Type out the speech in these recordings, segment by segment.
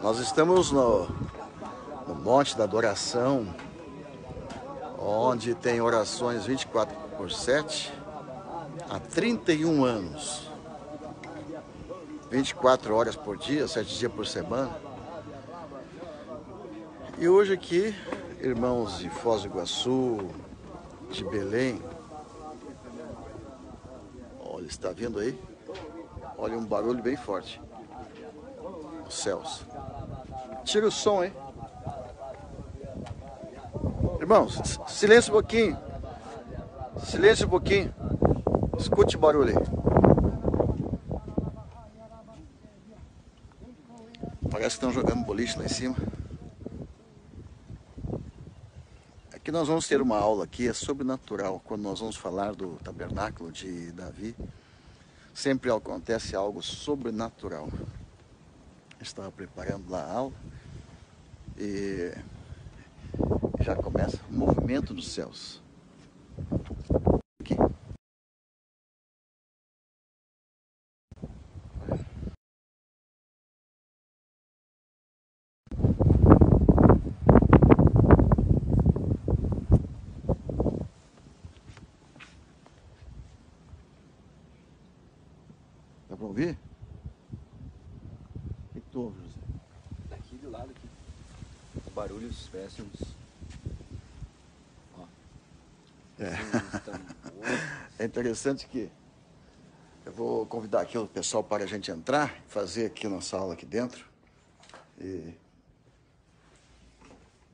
Nós estamos no Monte da Adoração, onde tem orações 24/7 há 31 anos. 24 horas por dia, 7 dias por semana. E hoje aqui, irmãos de Foz do Iguaçu, de Belém, olha, está vindo aí? Olha, um barulho bem forte. Os céus. Tira o som, hein? Irmãos, silêncio um pouquinho. Silêncio um pouquinho. Escute o barulho aí. Parece que estão jogando boliche lá em cima. Aqui nós vamos ter uma aula aqui, é sobrenatural. Quando nós vamos falar do tabernáculo de Davi, sempre acontece algo sobrenatural. Estava preparando lá a aula e já começa o movimento dos céus. Aqui. Dá para ouvir? O que tu ouve, José? Daqui do lado aqui. Os barulhos parecem uns. Ó. Uns tambores. É interessante que eu vou convidar aqui o pessoal para a gente entrar, fazer aqui nossa aula aqui dentro. E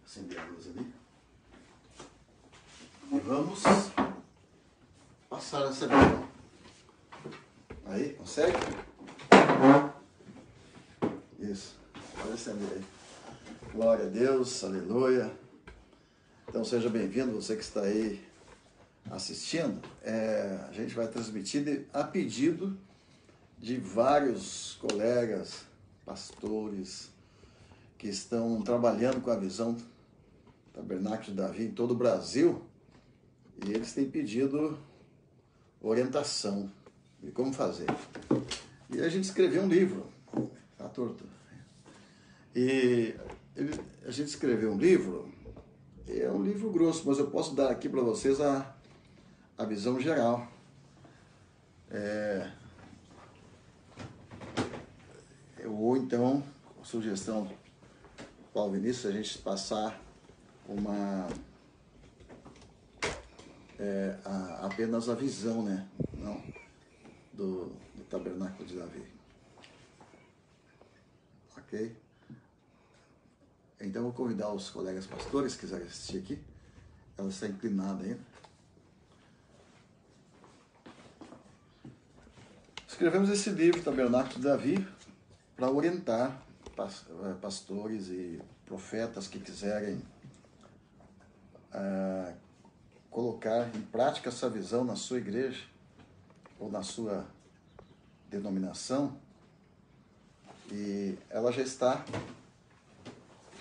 acender a luz ali. E vamos passar essa visão. Aí, consegue? Isso. Pode acender aí. Glória a Deus, aleluia. Então seja bem-vindo, você que está aí assistindo. A gente vai transmitir a pedido de vários colegas, pastores, que estão trabalhando com a visão Tabernáculo de Davi em todo o Brasil, e eles têm pedido orientação de como fazer. E a gente escreveu um livro, tá torto. E a gente escreveu um livro, é um livro grosso, mas eu posso dar aqui para vocês a visão geral. Ou então, sugestão, Paulo Vinícius, a gente passar apenas a visão, né? Não, do tabernáculo de Davi. Ok? Então, eu vou convidar os colegas pastores que quiserem assistir aqui. Ela está inclinada ainda. Escrevemos esse livro, Tabernáculo de Davi, para orientar pastores e profetas que quiserem colocar em prática essa visão na sua igreja ou na sua denominação. E ela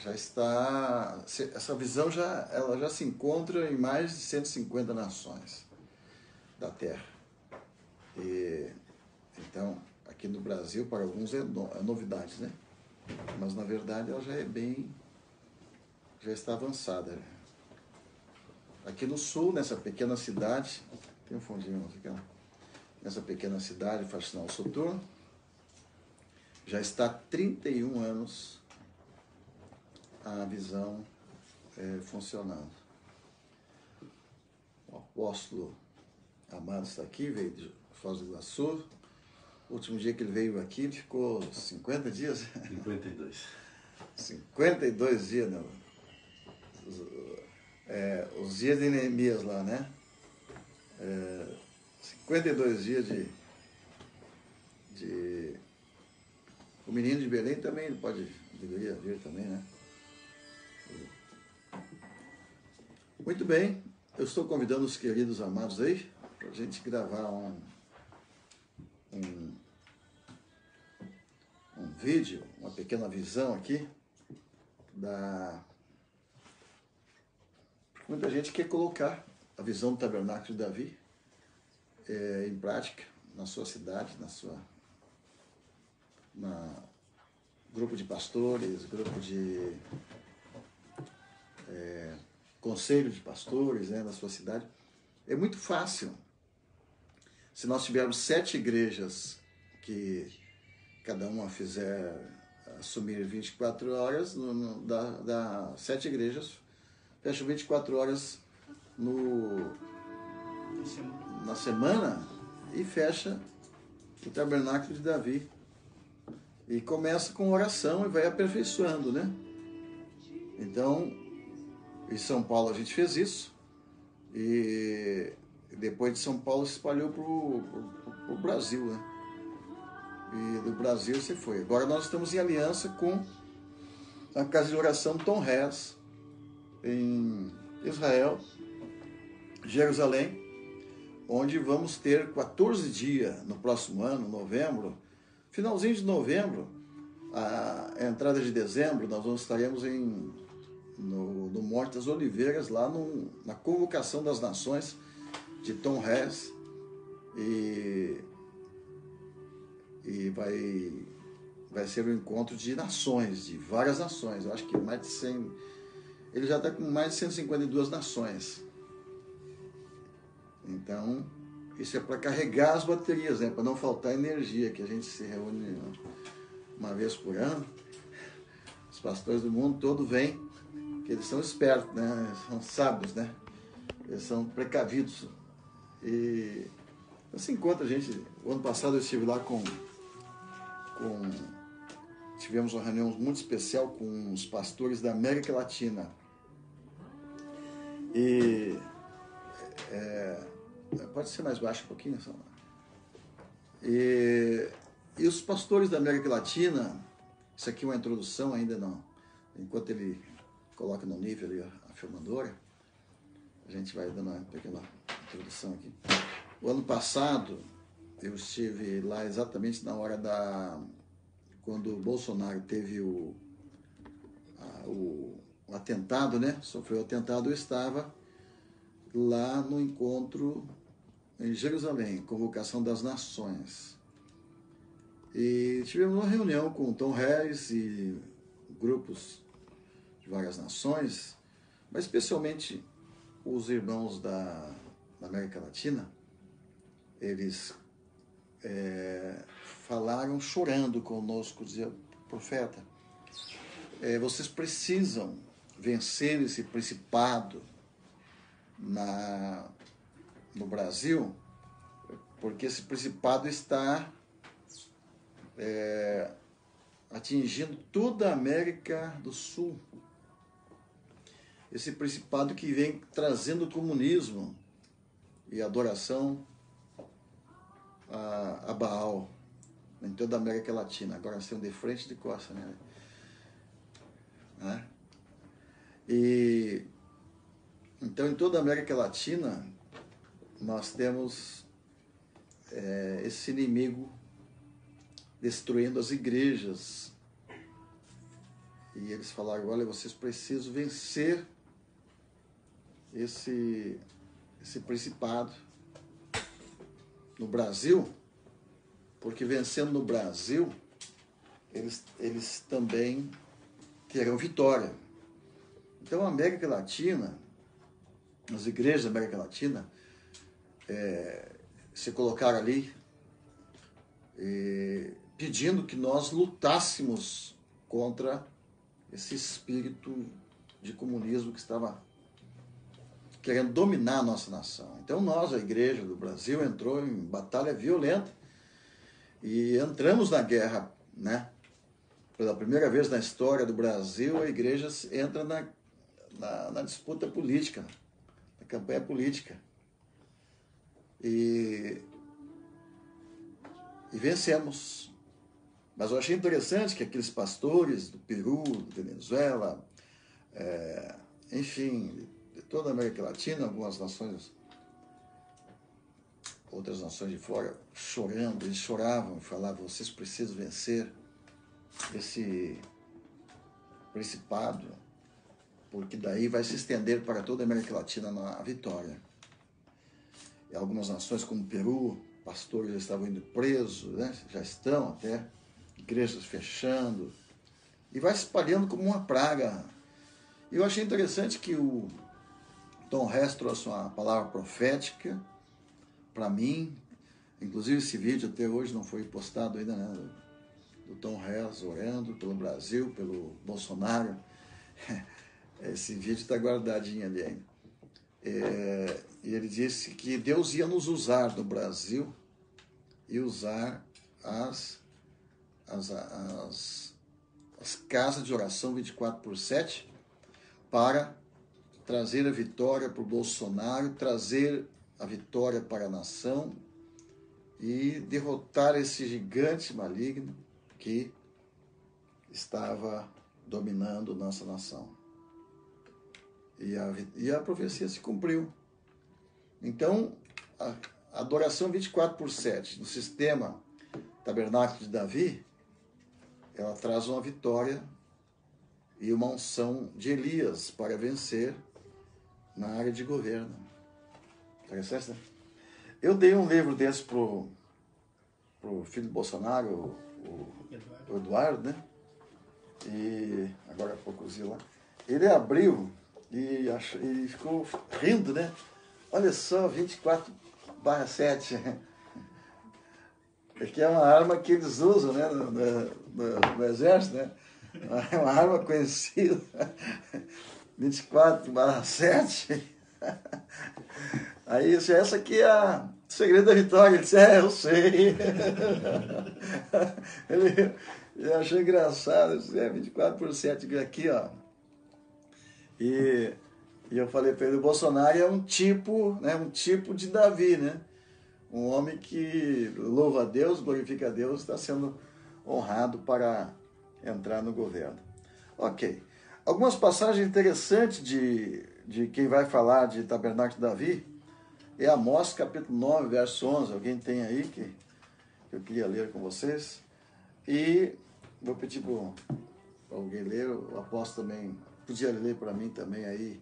essa visão ela já se encontra em mais de 150 nações da Terra. E então, aqui no Brasil, para alguns é novidade, né? Mas, na verdade, ela já está avançada. Aqui no sul, nessa pequena cidade, tem um fundinho aqui, ó. Nessa pequena cidade, Faxinal Soturno, já está há 31 anos a visão funcionando. O apóstolo Amado está aqui, veio de Foz do Iguaçu. O último dia que ele veio aqui, ele ficou 50 dias? 52. 52 dias, não. Os dias de Neemias lá, né? 52 dias de... O menino de Belém também, ele deveria vir também, né? Muito bem, eu estou convidando os queridos amados aí, para a gente gravar um vídeo, uma pequena visão aqui muita gente quer colocar a visão do tabernáculo de Davi em prática na sua cidade, grupo de pastores, grupo de conselho de pastores, né, na sua cidade. É muito fácil. Se nós tivermos 7 igrejas que cada uma fizer assumir 24 horas, dá 7 igrejas, fecham 24 horas na semana e fecha o tabernáculo de Davi. E começa com oração e vai aperfeiçoando, né? Então, em São Paulo a gente fez isso. E depois de São Paulo se espalhou para o Brasil, né? E do Brasil você foi. Agora nós estamos em aliança com a Casa de Oração Tom Hess, em Israel, Jerusalém, onde vamos ter 14 dias no próximo ano, novembro, finalzinho de novembro, a entrada de dezembro, nós estaremos no Monte das Oliveiras, lá na Convocação das Nações de Tom Hess, e vai ser um encontro de nações, de várias nações. Eu acho que mais de 100, ele já está com mais de 152 nações. Então, isso é para carregar as baterias, né? Para não faltar energia, que a gente se reúne uma vez por ano. Os pastores do mundo todo vêm, que eles são espertos, né? São sábios, né? Eles são precavidos. E se encontra a gente. O ano passado eu estive lá tivemos uma reunião muito especial com os pastores da América Latina. E pode ser mais baixo um pouquinho? Só. E os pastores da América Latina, isso aqui é uma introdução, ainda não. Enquanto ele coloca no nível ali a filmadora, a gente vai dando uma pequena introdução aqui. O ano passado, eu estive lá exatamente na hora quando o Bolsonaro teve o atentado, né? Sofreu o atentado, eu estava lá no encontro em Jerusalém, Convocação das Nações. E tivemos uma reunião com Tom Harris e grupos de várias nações, mas especialmente os irmãos da América Latina. Eles falaram chorando conosco, dizia o profeta, vocês precisam vencer esse principado no Brasil, porque esse principado está atingindo toda a América do Sul. Esse principado que vem trazendo comunismo e adoração a Baal em toda a América Latina. Agora nós temos de frente e de costa, né? E então em toda a América Latina nós temos esse inimigo destruindo as igrejas. E eles falaram, olha, vocês precisam vencer esse principado no Brasil, porque vencendo no Brasil, eles também terão vitória. Então a América Latina, as igrejas da América Latina, se colocaram ali pedindo que nós lutássemos contra esse espírito de comunismo que estava querendo dominar a nossa nação. Então nós, a igreja do Brasil, entrou em batalha violenta e entramos na guerra, né? Pela primeira vez na história do Brasil, a igreja entra na disputa política, na campanha política. E vencemos. Mas eu achei interessante que aqueles pastores do Peru, da Venezuela, enfim, de toda a América Latina, algumas nações, outras nações de fora, chorando, eles choravam e falavam, vocês precisam vencer esse principado, porque daí vai se estender para toda a América Latina a vitória. E algumas nações como o Peru, pastores já estavam indo presos, né? Já estão até, igrejas fechando, e vai se espalhando como uma praga. Eu achei interessante que o Tom Hess trouxe uma palavra profética para mim. Inclusive esse vídeo até hoje não foi postado ainda, né? Do Tom Hess orando pelo Brasil, pelo Bolsonaro. Esse vídeo está guardadinho ali ainda. E ele disse que Deus ia nos usar no Brasil e usar as casas de oração 24/7 para trazer a vitória para o Bolsonaro, trazer a vitória para a nação e derrotar esse gigante maligno que estava dominando nossa nação. E a profecia se cumpriu. Então, a adoração 24/7 no sistema Tabernáculo de Davi, ela traz uma vitória e uma unção de Elias para vencer na área de governo. Interessante, né? Eu dei um livro desse pro filho do Bolsonaro, o Eduardo, né? E agora há poucozinho lá. Ele abriu e ficou rindo, né? Olha só, 24/7. Que é uma arma que eles usam, né, no exército, né? É uma arma conhecida. 24/7. Aí essa aqui é o segredo da vitória. Ele disse, eu sei. Ele achou engraçado. Ele disse, 24/7 aqui, ó. E eu falei para ele, o Bolsonaro é um tipo, né, um tipo de Davi, né? Um homem que louva a Deus, glorifica a Deus, está sendo honrado para entrar no governo. Ok. Algumas passagens interessantes de quem vai falar de Tabernáculo de Davi é Amós, capítulo 9, verso 11. Alguém tem aí que eu queria ler com vocês? E vou pedir para alguém ler, o apóstolo também podia ler para mim também aí,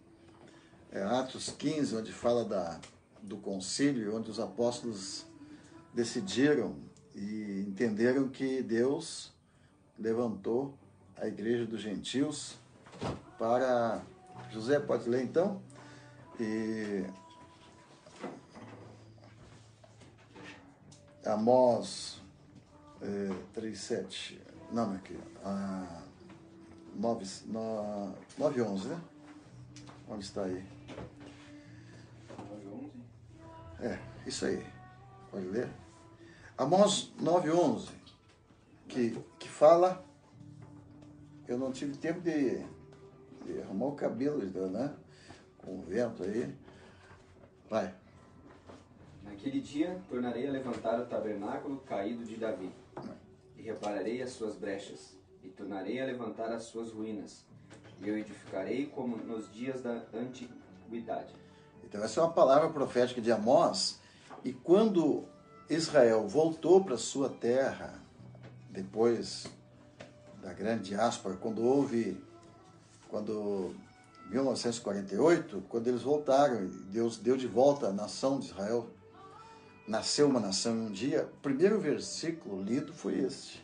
Atos 15, onde fala do concílio, onde os apóstolos decidiram e entenderam que Deus levantou a igreja dos gentios para... José, pode ler então? E Amós 3:7, não, aqui, 9:11, né? Onde está aí? 9:11? Isso aí. Pode ler? Amós 9:11, que fala... Eu não tive tempo de arrumar o cabelo, né? Com o vento aí. Vai. Naquele dia tornarei a levantar o tabernáculo caído de Davi, e repararei as suas brechas, e tornarei a levantar as suas ruínas, e eu edificarei como nos dias da antiguidade. Então essa é uma palavra profética de Amós, e quando Israel voltou para sua terra, depois da grande diáspora, quando 1948, quando eles voltaram, Deus deu de volta a nação de Israel, nasceu uma nação em um dia, o primeiro versículo lido foi este.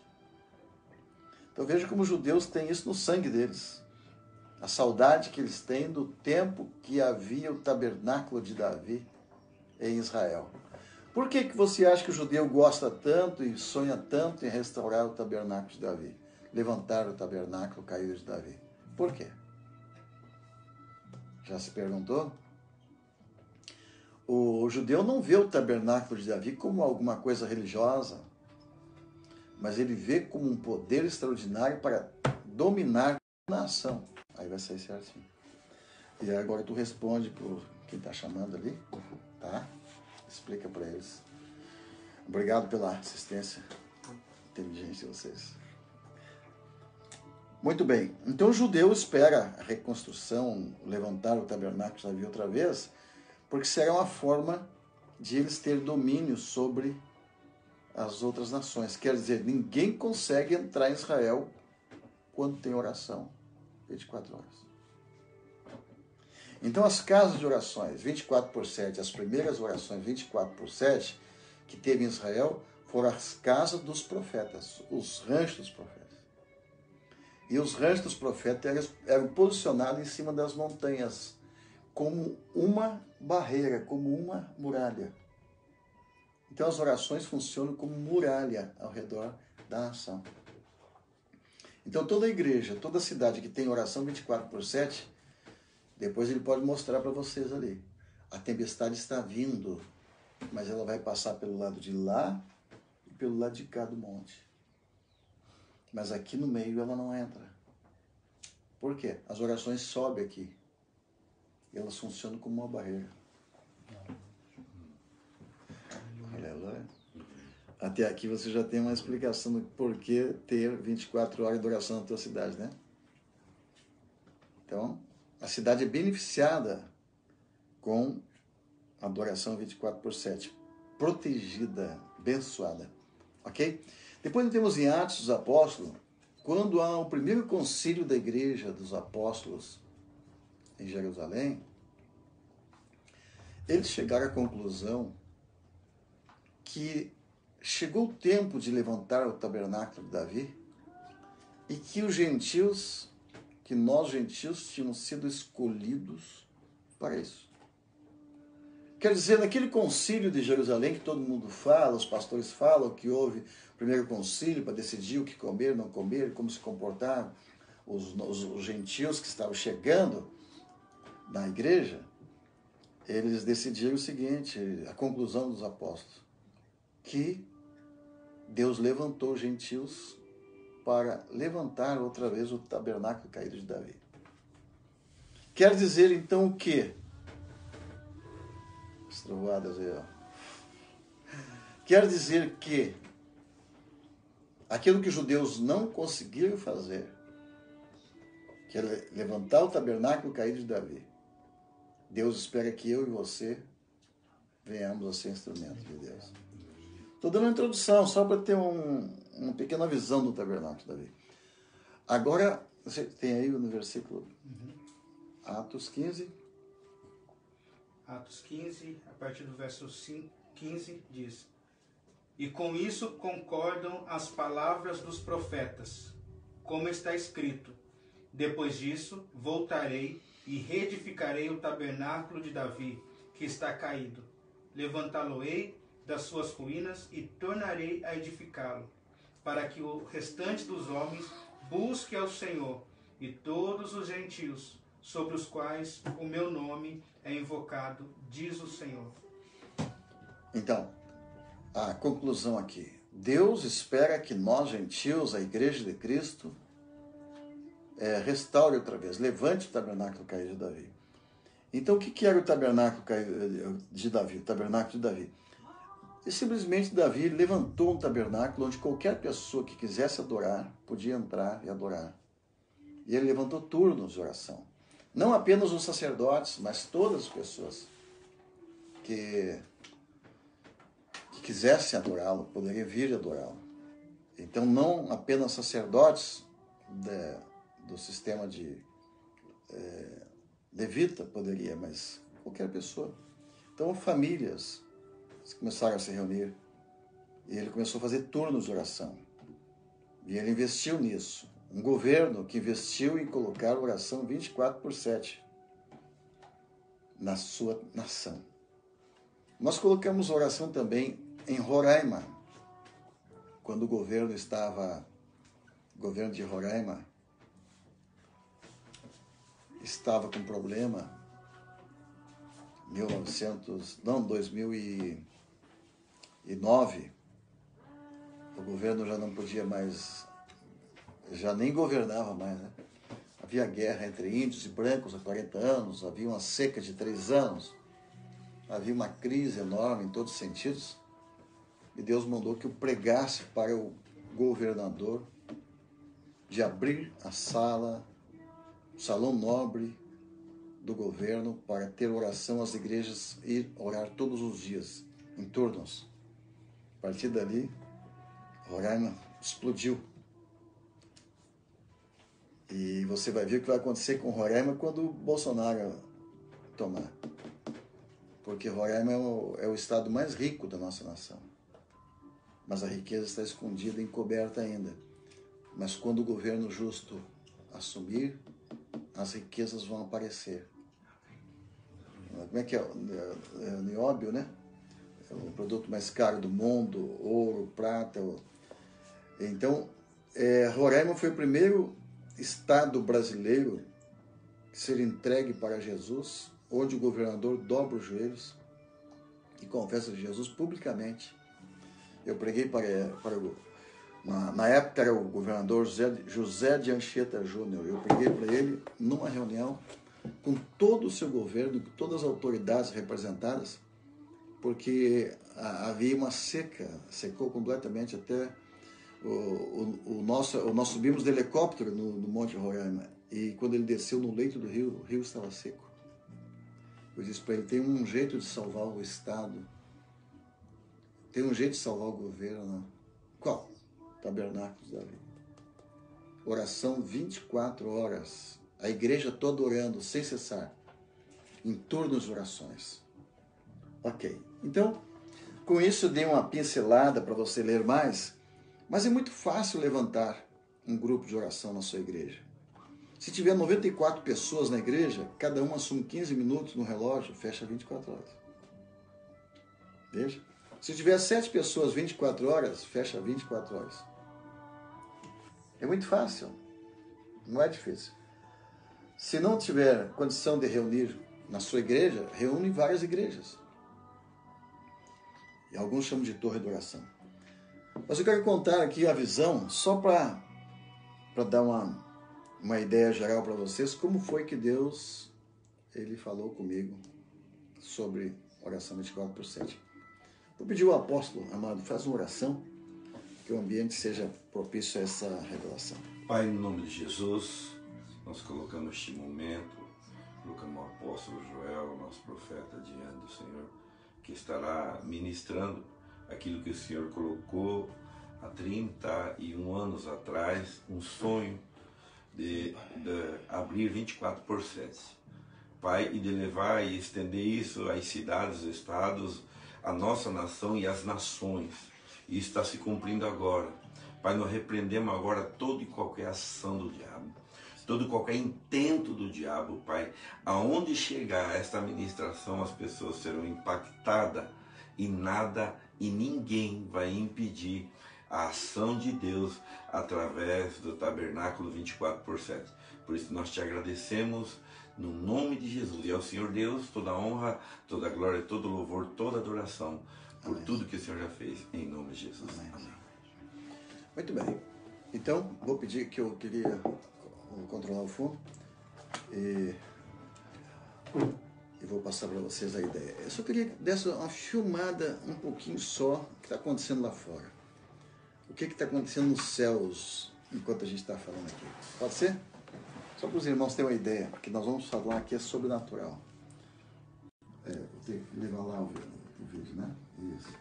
Então veja como os judeus têm isso no sangue deles. A saudade que eles têm do tempo que havia o tabernáculo de Davi em Israel. Por que você acha que o judeu gosta tanto e sonha tanto em restaurar o tabernáculo de Davi? Levantar o tabernáculo caído de Davi. Por quê? Já se perguntou? O judeu não vê o tabernáculo de Davi como alguma coisa religiosa, mas ele vê como um poder extraordinário para dominar a nação. Aí vai sair certinho. E agora tu responde para quem está chamando ali, tá? Explica para eles. Obrigado pela assistência inteligente de vocês. Muito bem. Então o judeu espera a reconstrução, levantar o tabernáculo de Davi outra vez, porque será uma forma de eles terem domínio sobre as outras nações. Quer dizer, ninguém consegue entrar em Israel quando tem oração 24 horas. Então as casas de orações 24/7, as primeiras orações 24/7 que teve em Israel foram as casas dos profetas, os ranchos dos profetas. E os ranchos dos profetas eram posicionados em cima das montanhas, como uma barreira, como uma muralha. Então as orações funcionam como muralha ao redor da nação. Então toda igreja, toda cidade que tem oração 24/7, depois ele pode mostrar para vocês ali. A tempestade está vindo, mas ela vai passar pelo lado de lá e pelo lado de cá do monte. Mas aqui no meio ela não entra. Por quê? As orações sobem aqui. E elas funcionam como uma barreira. Aleluia. Até aqui você já tem uma explicação do porquê ter 24 horas de oração na tua cidade, né? Então, a cidade é beneficiada com a adoração 24/7. Protegida, abençoada. Ok? Depois temos em Atos dos Apóstolos, quando há o primeiro concílio da igreja dos apóstolos em Jerusalém, eles chegaram à conclusão que chegou o tempo de levantar o tabernáculo de Davi e que os gentios, que nós gentios tínhamos sido escolhidos para isso. Quer dizer, naquele concílio de Jerusalém que todo mundo fala, os pastores falam que houve o primeiro concílio para decidir o que comer, não comer, como se comportar os gentios que estavam chegando na igreja, eles decidiram o seguinte, a conclusão dos apóstolos, que Deus levantou os gentios para levantar outra vez o tabernáculo caído de Davi. Quer dizer então o quê? As trovoadas aí, ó. Quer dizer que aquilo que os judeus não conseguiram fazer, que é levantar o tabernáculo caído de Davi, Deus espera que eu e você venhamos a ser instrumentos de Deus. Estou dando uma introdução só para ter uma pequena visão do tabernáculo de Davi. Agora, você tem aí no versículo Atos 15. Atos 15, a partir do verso 15, diz: E com isso concordam as palavras dos profetas, como está escrito: Depois disso, voltarei e reedificarei o tabernáculo de Davi, que está caído. Levantá-lo-ei das suas ruínas e tornarei a edificá-lo, para que o restante dos homens busque ao Senhor e todos os gentios, sobre os quais o meu nome é invocado, diz o Senhor. Então, a conclusão aqui. Deus espera que nós, gentios, a igreja de Cristo, restaure outra vez, levante o tabernáculo caído de Davi. Então, o que era o tabernáculo de Davi? O tabernáculo de Davi. E simplesmente Davi levantou um tabernáculo onde qualquer pessoa que quisesse adorar podia entrar e adorar. E ele levantou turnos de oração. Não apenas os sacerdotes, mas todas as pessoas que quisessem adorá-lo, poderiam vir adorá-lo. Então, não apenas sacerdotes do sistema de levita poderia, mas qualquer pessoa. Então, famílias começaram a se reunir e ele começou a fazer turnos de oração. E ele investiu nisso. Um governo que investiu em colocar oração 24/7 na sua nação. Nós colocamos oração também em Roraima, quando o governo de Roraima estava com problema, 2009, o governo já não podia mais, já nem governava mais, né? Havia guerra entre índios e brancos há 40 anos, havia uma seca de 3 anos, havia uma crise enorme em todos os sentidos, e Deus mandou que eu pregasse para o governador de abrir a sala, o salão nobre do governo, para ter oração às igrejas e orar todos os dias, em turnos. A partir dali, Roraima explodiu. E você vai ver o que vai acontecer com Roraima quando o Bolsonaro tomar. Porque Roraima é o estado mais rico da nossa nação. Mas a riqueza está escondida e encoberta ainda. Mas quando o governo justo assumir, as riquezas vão aparecer. Como é que é? É o nióbio, né? É o produto mais caro do mundo, ouro, prata. Então, Roraima foi o primeiro estado brasileiro a ser entregue para Jesus, onde o governador dobra os joelhos e confessa Jesus publicamente. Eu preguei na época era o governador José de Anchieta Júnior. Eu preguei para ele numa reunião com todo o seu governo, com todas as autoridades representadas, porque havia uma seca, secou completamente até nós subimos de helicóptero no Monte Roraima, e quando ele desceu no leito do rio, o rio estava seco. Eu disse para ele, tem um jeito de salvar o Estado, tem um jeito de salvar o governo. Qual? Tabernáculos da Davi. Oração 24 horas. A igreja toda orando, sem cessar. Em turnos de orações. Ok. Então, com isso eu dei uma pincelada para você ler mais, mas é muito fácil levantar um grupo de oração na sua igreja. Se tiver 94 pessoas na igreja, cada uma assume 15 minutos no relógio, fecha 24 horas. Veja. Se tiver 7 pessoas 24 horas, fecha 24 horas. É muito fácil. Não é difícil. Se não tiver condição de reunir na sua igreja, reúne várias igrejas. E alguns chamam de torre de oração. Mas eu quero contar aqui a visão, só para dar uma ideia geral para vocês, como foi que Deus ele falou comigo sobre oração 24/7. Vou pedir ao apóstolo, amado, faz uma oração, que o ambiente seja propício a essa revelação. Pai, no nome de Jesus, nós colocamos este momento, colocamos o apóstolo Joel, nosso profeta, diante do Senhor, que estará ministrando aquilo que o Senhor colocou há 31 anos atrás, um sonho de abrir 24/7. Pai, e de levar e estender isso às cidades, estados, a nossa nação e as nações. E isso está se cumprindo agora. Pai, nós repreendemos agora toda e qualquer ação do diabo, todo e qualquer intento do diabo, Pai. Aonde chegar esta ministração, as pessoas serão impactadas e nada e ninguém vai impedir a ação de Deus através do tabernáculo 24/7. Por isso nós te agradecemos no nome de Jesus. E ao Senhor Deus toda a honra, toda a glória, todo o louvor, toda a adoração por Amém. Tudo que o Senhor já fez, em nome de Jesus. Amém. Amém. Muito bem. Então, vou pedir que eu queria controlar o fundo e vou passar para vocês a ideia. Eu só queria dar uma filmada um pouquinho só do que está acontecendo lá fora. O que está acontecendo nos céus enquanto a gente está falando aqui. Pode ser? Só para os irmãos terem uma ideia, porque nós vamos falar aqui é sobrenatural. Vou ter que levar lá o vídeo, né? Isso.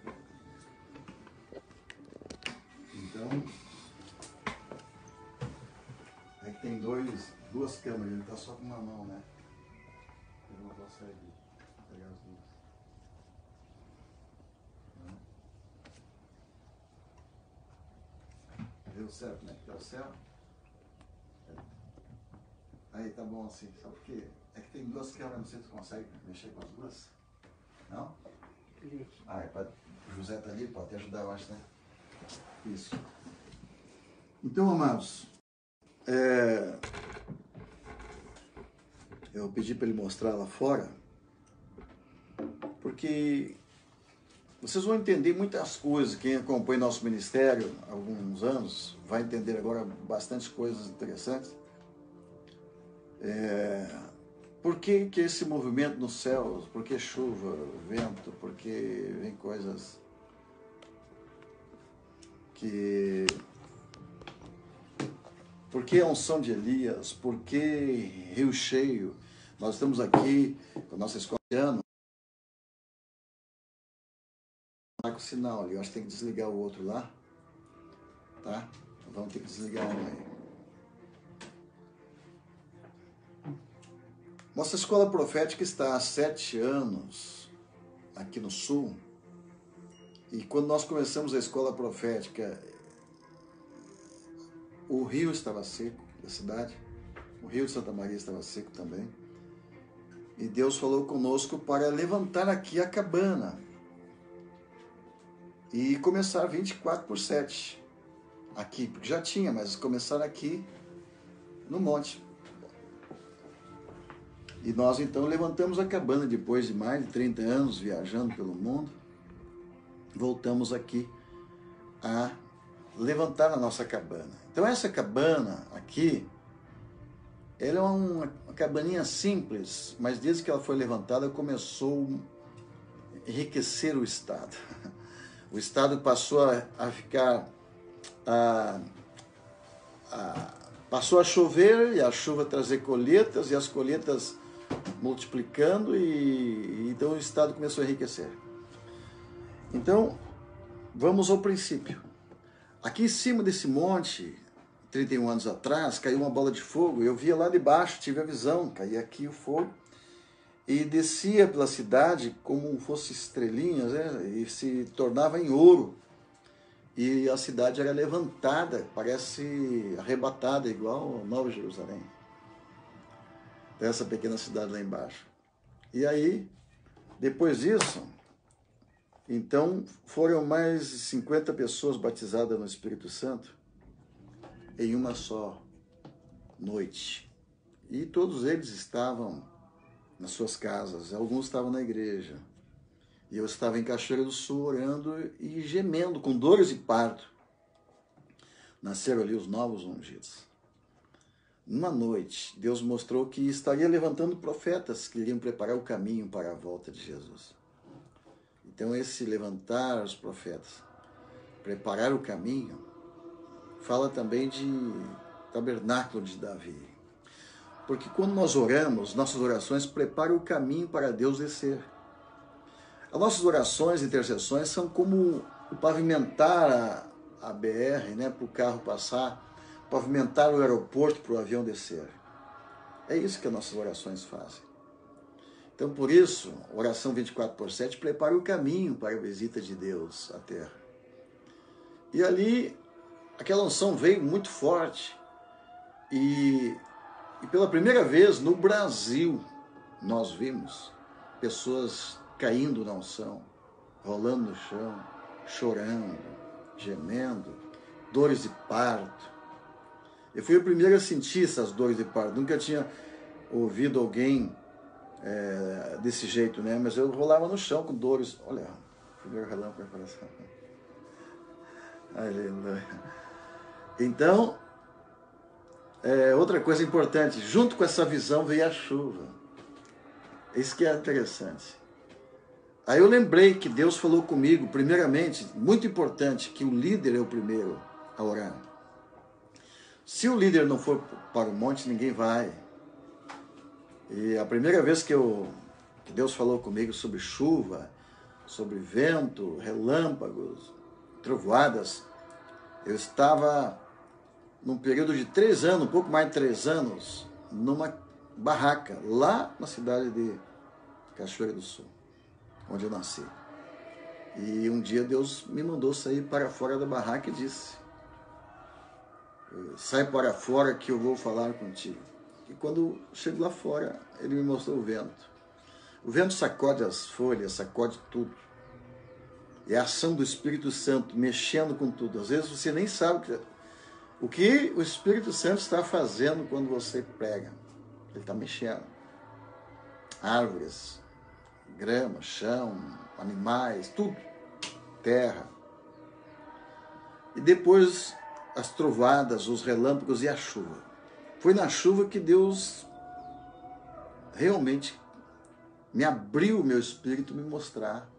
Então, é que tem duas câmeras, ele está só com uma mão, né? Ele não consegue pegar as duas. Deu certo, né? Deu certo? Aí tá bom assim, só porque é que tem duas câmeras, não sei se você consegue mexer com as duas. Não? O José tá ali, pode te ajudar, eu acho, né? Isso. Então, amados, eu pedi para ele mostrar lá fora, porque vocês vão entender muitas coisas. Quem acompanha nosso ministério há alguns anos vai entender agora bastante coisas interessantes. Por que esse movimento nos céus? Por que chuva, vento? Por que vem coisas que... Por que a unção de Elias? Por que rio cheio? Nós estamos aqui com a nossa escola de ano. Marca o sinal ali. Eu acho que tem que desligar o outro lá. Tá? Vamos ter que desligar um aí. Nossa escola profética está há 7 anos aqui no Sul. E quando nós começamos a escola profética, o rio estava seco da cidade. o rio de Santa Maria estava seco também. E Deus falou conosco para levantar aqui a cabana e começar 24/7 aqui, porque já tinha, mas começar aqui no monte. E nós então levantamos a cabana depois de mais de 30 anos viajando pelo mundo. Voltamos aqui a levantar a nossa cabana. Então essa cabana aqui, ela é uma cabaninha simples, mas desde que ela foi levantada começou a enriquecer o estado. O estado passou a ficar... passou a chover e a chuva trazer colheitas e as colheitas multiplicando e então o estado começou a enriquecer. Então, vamos ao princípio. Aqui em cima desse monte, 31 anos atrás, caiu uma bola de fogo. Eu via lá de baixo, tive a visão, caía aqui o fogo e descia pela cidade como fosse estrelinhas, né? E se tornava em ouro. E a cidade era levantada, parece arrebatada, igual Nova Jerusalém. Essa pequena cidade lá embaixo. E aí, depois disso, então foram mais de 50 pessoas batizadas no Espírito Santo em uma só noite. E todos eles estavam nas suas casas, alguns estavam na igreja. E eu estava em Cachoeira do Sul orando e gemendo, com dores de parto. Nasceram ali os novos ungidos. Numa noite, Deus mostrou que estaria levantando profetas que iriam preparar o caminho para a volta de Jesus. Então esse levantar os profetas, preparar o caminho, fala também de tabernáculo de Davi. Porque quando nós oramos, nossas orações preparam o caminho para Deus descer. As nossas orações e intercessões são como o pavimentar a BR, né, para o carro passar, pavimentar o aeroporto para o avião descer. É isso que as nossas orações fazem. Então, por isso, oração 24/7 prepara o caminho para a visita de Deus à Terra. E ali, aquela unção veio muito forte. E pela primeira vez no Brasil, nós vimos pessoas caindo na unção, rolando no chão, chorando, gemendo, dores de parto. Eu fui o primeiro a sentir essas dores de parto. Nunca tinha ouvido alguém desse jeito, né? Mas eu rolava no chão com dores. Olha, primeiro relâmpago apareceu. Aleluia. Então, outra coisa importante, junto com essa visão veio a chuva. Isso que é interessante. Aí eu lembrei que Deus falou comigo, primeiramente, muito importante, que o líder é o primeiro a orar. Se o líder não for para o monte, ninguém vai. E a primeira vez que Deus falou comigo sobre chuva, sobre vento, relâmpagos, trovoadas, eu estava num período de 3 anos, um pouco mais de 3 anos, numa barraca, lá na cidade de Cachoeira do Sul, onde eu nasci. E um dia Deus me mandou sair para fora da barraca e disse: sai para fora que eu vou falar contigo. E quando chego lá fora, ele me mostrou o vento. O vento sacode as folhas, sacode tudo. É a ação do Espírito Santo mexendo com tudo. Às vezes você nem sabe o que o Espírito Santo está fazendo quando você prega. Ele está mexendo. Árvores, grama, chão, animais, tudo. Terra. E depois as trovadas, os relâmpagos e a chuva. Foi na chuva que Deus realmente me abriu o meu espírito, me mostrar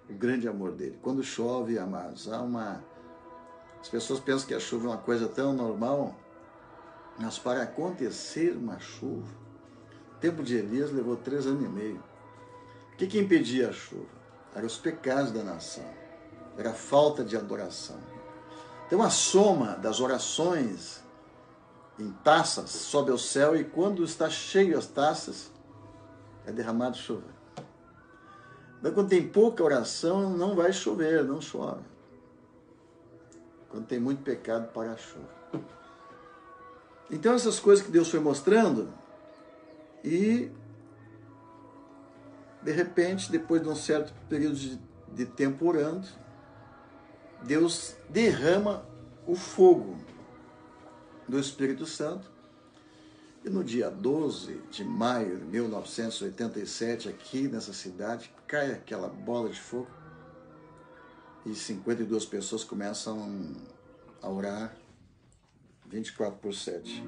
o grande amor dele. Quando chove, amados, as pessoas pensam que a chuva é uma coisa tão normal, mas para acontecer uma chuva, o tempo de Elias levou 3 anos e meio. O que impedia a chuva? Eram os pecados da nação, era a falta de adoração. Então a soma das orações em taças sobe ao céu, e quando está cheio as taças, é derramado chuva. Então, quando tem pouca oração, não vai chover, não chove. Quando tem muito pecado, para a chuva. Então essas coisas que Deus foi mostrando, e de repente, depois de um certo período de tempo orando, Deus derrama o fogo do Espírito Santo. E no dia 12 de maio de 1987, aqui nessa cidade, cai aquela bola de fogo e 52 pessoas começam a orar 24/7.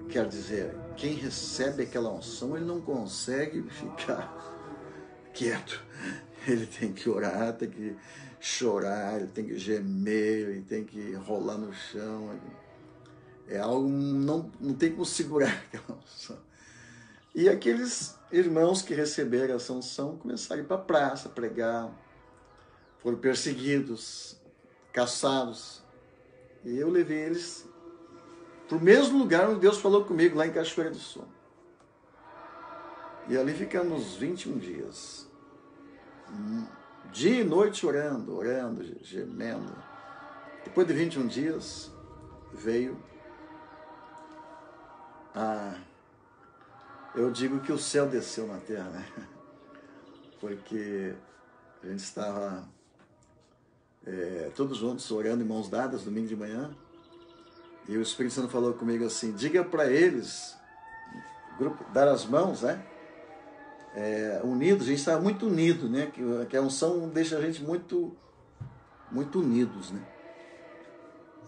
Quer dizer, quem recebe aquela unção, ele não consegue ficar quieto. Ele tem que orar, tem que chorar, ele tem que gemer, ele tem que rolar no chão. É algo, não tem como segurar aquela unção. E aqueles irmãos que receberam essa unção começaram a ir para a praça pregar, foram perseguidos, caçados. E eu levei eles para o mesmo lugar onde Deus falou comigo, lá em Cachoeira do Sul. E ali ficamos 21 dias. Dia e noite orando, gemendo. Depois de 21 dias, veio eu digo que o céu desceu na terra, né? Porque a gente estava todos juntos orando em mãos dadas, domingo de manhã, e o Espírito Santo falou comigo assim: diga para eles, dar as mãos, né? Unidos, a gente estava muito unido, né? Que a unção deixa a gente muito, muito unidos, né?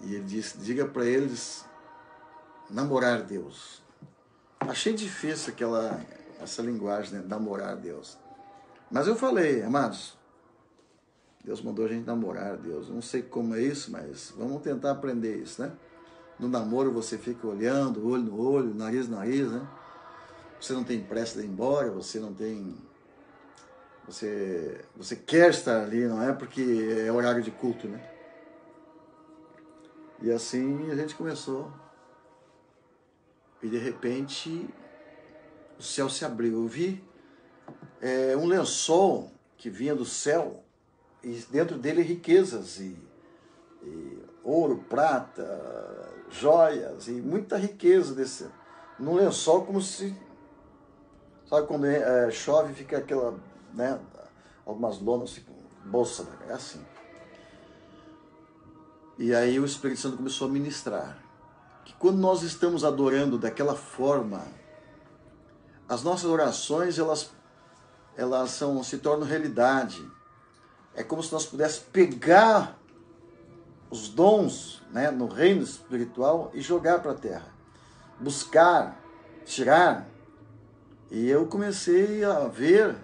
E ele disse: diga para eles namorar Deus. Achei difícil essa linguagem, né? Namorar Deus. Mas eu falei: amados, Deus mandou a gente namorar Deus. Não sei como é isso, mas vamos tentar aprender isso, né? No namoro você fica olhando, olho no olho, nariz no nariz, né? Você não tem pressa de ir embora, você não tem... Você quer estar ali, não é? Porque é horário de culto, né? E assim a gente começou. E de repente o céu se abriu. Eu vi um lençol que vinha do céu e dentro dele riquezas e ouro, prata, joias e muita riqueza num lençol, como se... Sabe quando chove, fica aquela, né, algumas lonas, ficam bolsa, né? É assim. E aí o Espírito Santo começou a ministrar que quando nós estamos adorando daquela forma, as nossas orações, elas se tornam realidade. É como se nós pudéssemos pegar os dons, né, no reino espiritual e jogar para a terra. Buscar, tirar. E eu comecei a ver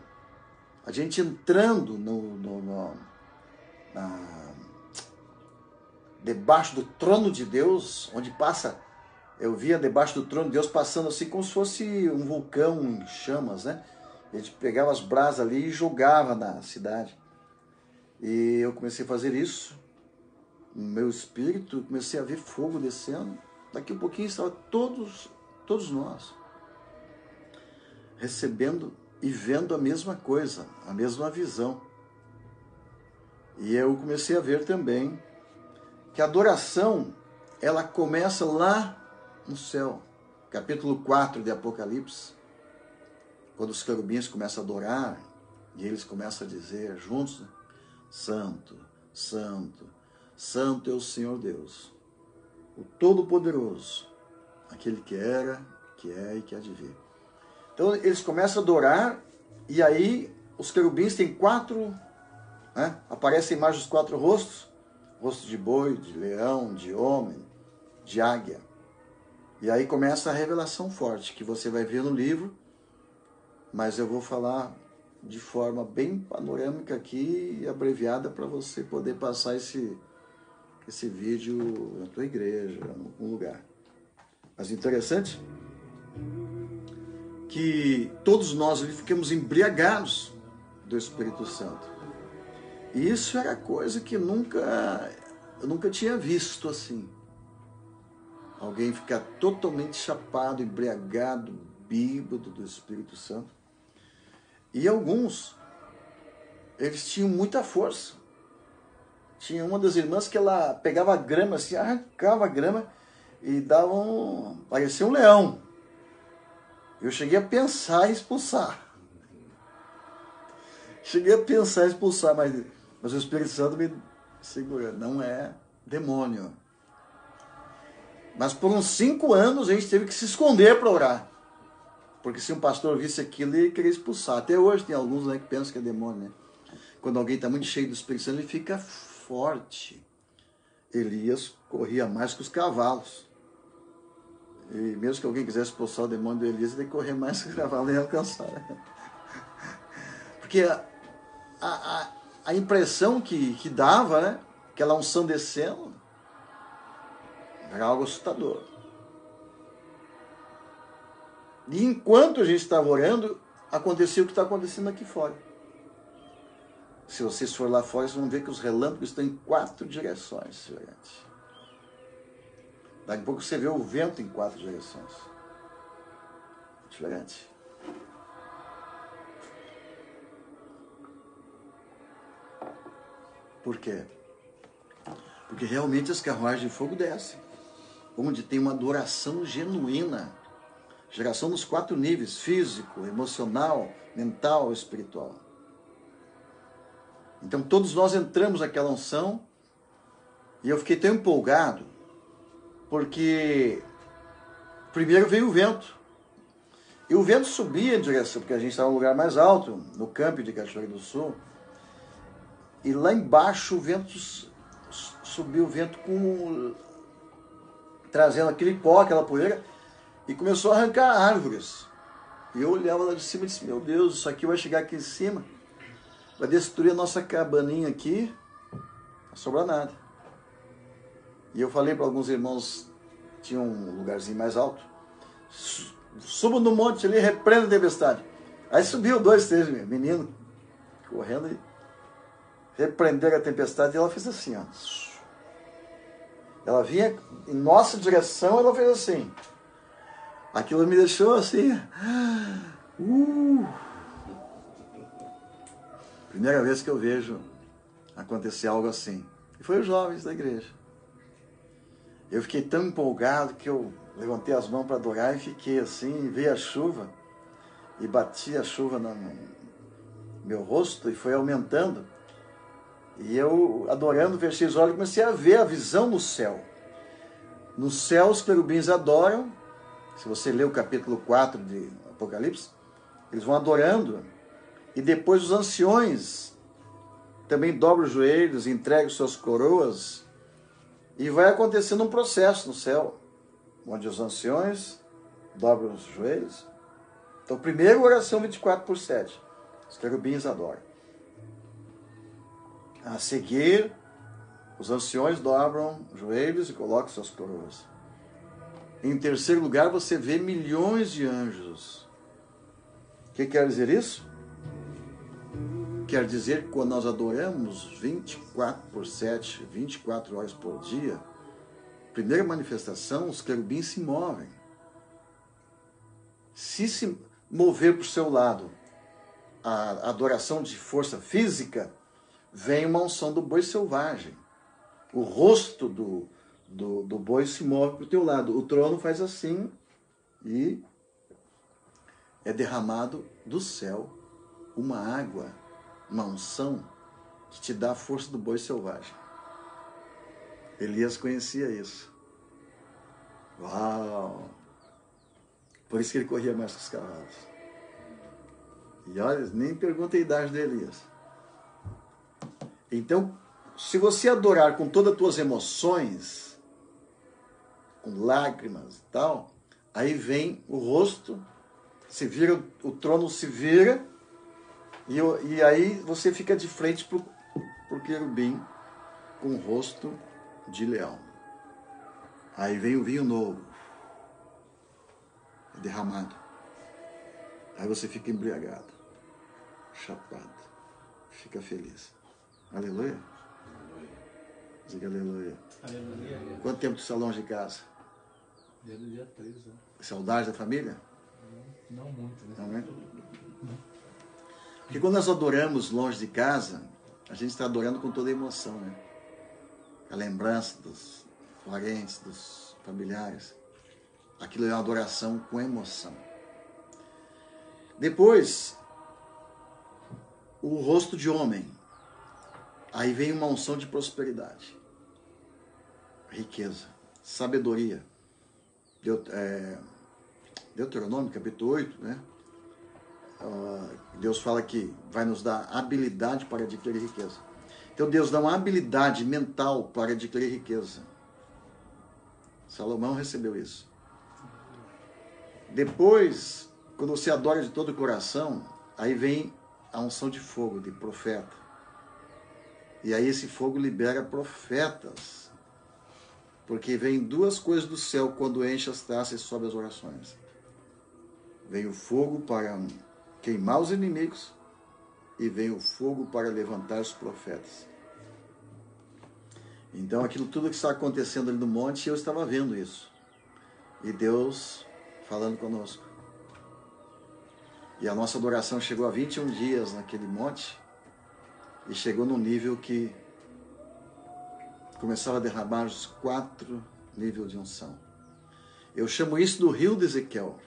a gente entrando debaixo do trono de Deus, onde passa, eu via debaixo do trono de Deus passando assim como se fosse um vulcão em chamas, né? A gente pegava as brasas ali e jogava na cidade. E eu comecei a fazer isso no meu espírito, comecei a ver fogo descendo. Daqui a pouquinho estavam todos nós recebendo e vendo a mesma coisa, a mesma visão. E eu comecei a ver também que a adoração, ela começa lá no céu. Capítulo 4 de Apocalipse, quando os querubins começam a adorar, e eles começam a dizer juntos, né? Santo, Santo, Santo é o Senhor Deus, o Todo-Poderoso, aquele que era, que é e que há de vir. Então eles começam a adorar, e aí os querubins têm 4, né? Aparecem a imagem dos 4 rostos, rosto de boi, de leão, de homem, de águia. E aí começa a revelação forte, que você vai ver no livro, mas eu vou falar de forma bem panorâmica aqui e abreviada para você poder passar esse vídeo na tua igreja, em algum lugar. Mas interessante que todos nós ali ficamos embriagados do Espírito Santo. E isso era coisa que eu nunca tinha visto assim. Alguém ficar totalmente chapado, embriagado, bêbado do Espírito Santo. E alguns, eles tinham muita força. tinha uma das irmãs que ela pegava a grama, assim, arrancava a grama e dava parecia um leão. Eu cheguei a pensar em expulsar. Mas o Espírito Santo me segurou. Não é demônio. Mas por uns 5 anos a gente teve que se esconder para orar. Porque se um pastor visse aquilo, ele queria expulsar. Até hoje tem alguns, né, que pensam que é demônio, né? Quando alguém está muito cheio do Espírito Santo, ele fica forte. Elias corria mais que os cavalos. E mesmo que alguém quisesse expulsar o demônio do Elias, ele ia correr mais que os cavalos e alcançar. Porque a impressão que dava, né? Aquela unção descendo, era algo assustador. E enquanto a gente estava orando, acontecia o que está acontecendo aqui fora. Se vocês forem lá fora, vocês vão ver que os relâmpagos estão em 4 direções diferentes. Daqui a pouco você vê o vento em 4 direções. Diferente. Por quê? Porque realmente as carruagens de fogo descem. Onde tem uma adoração genuína. Geração nos 4 níveis: físico, emocional, mental, espiritual. Então todos nós entramos naquela unção e eu fiquei tão empolgado porque primeiro veio o vento. E o vento subia em direção, porque a gente estava num lugar mais alto, no camping de Cachoeira do Sul. E lá embaixo o vento subiu, o vento trazendo aquele pó, aquela poeira, e começou a arrancar árvores. E eu olhava lá de cima e disse: meu Deus, isso aqui vai chegar aqui em cima, vai destruir a nossa cabaninha aqui, não sobra nada. E eu falei para alguns irmãos, tinha um lugarzinho mais alto: subo no monte ali, repreenda a tempestade. Aí subiu 2, 3 meninos correndo e repreenderam a tempestade, e ela fez assim, ó. Ela vinha em nossa direção, ela fez assim. Aquilo me deixou assim. Primeira vez que eu vejo acontecer algo assim. E foi os jovens da igreja. Eu fiquei tão empolgado que eu levantei as mãos para adorar e fiquei assim, veio a chuva e bati a chuva no meu rosto e foi aumentando. E eu, adorando, fechei os olhos e comecei a ver a visão no céu. No céu os querubins adoram. Se você ler o capítulo 4 de Apocalipse, eles vão adorando. E depois os anciões também dobram os joelhos, entregam suas coroas. E vai acontecendo um processo no céu, onde os anciões dobram os joelhos. Então, primeiro, oração 24/7. Os querubins adoram. A seguir, os anciões dobram os joelhos e colocam suas coroas. Em terceiro lugar, você vê milhões de anjos. O que quer dizer isso? Quer dizer que quando nós adoramos 24/7, 24 horas por dia, primeira manifestação, os querubins se movem. Se mover para o seu lado a adoração de força física, vem uma unção do boi selvagem. O rosto do boi se move para o teu lado. O trono faz assim e é derramado do céu uma água, uma unção que te dá a força do boi selvagem. Elias conhecia isso. Uau! Por isso que ele corria mais que os cavalos. E olha, nem pergunta a idade de Elias. Então, se você adorar com todas as tuas emoções, com lágrimas e tal, aí vem o rosto, se vira, o trono se vira, e aí você fica de frente pro querubim com o rosto de leão. Aí vem o vinho novo, derramado. Aí você fica embriagado, chapado, fica feliz. Aleluia? Diga aleluia. Aleluia. Quanto tempo tu está longe de casa? Desde o dia 3, né? Saudade da família? Não muito, né? Não, né? Porque quando nós adoramos longe de casa, a gente está adorando com toda a emoção, né? a lembrança dos parentes, dos familiares. Aquilo é uma adoração com emoção. Depois, o rosto de homem. Aí vem uma unção de prosperidade, riqueza, sabedoria. Deuteronômio, capítulo 8, né? Deus fala que vai nos dar habilidade para adquirir riqueza. Então Deus dá uma habilidade mental para adquirir riqueza. Salomão recebeu isso. Depois, quando você adora de todo o coração, aí vem a unção de fogo, de profeta. E aí esse fogo libera profetas. Porque vem duas coisas do céu quando enche as taças e sobe as orações. Vem o fogo para queimar os inimigos e vem o fogo para levantar os profetas. Então aquilo tudo que está acontecendo ali no monte, eu estava vendo isso. E Deus falando conosco. E a nossa adoração chegou a 21 dias naquele monte e chegou num nível que começava a derramar os 4 níveis de unção. Eu chamo isso do rio de Ezequiel.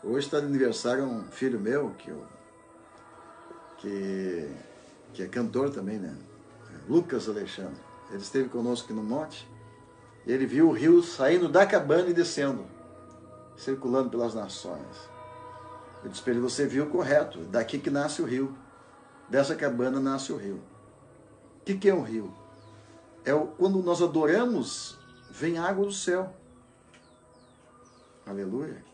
Hoje está de aniversário um filho meu, que é cantor também, né? Lucas Alexandre. Ele esteve conosco aqui no monte. E ele viu o rio saindo da cabana e descendo, circulando pelas nações. Eu disse para ele, você viu correto, daqui que nasce o rio. Dessa cabana nasce o rio. O que é um rio? Quando nós adoramos, vem água do céu. Aleluia.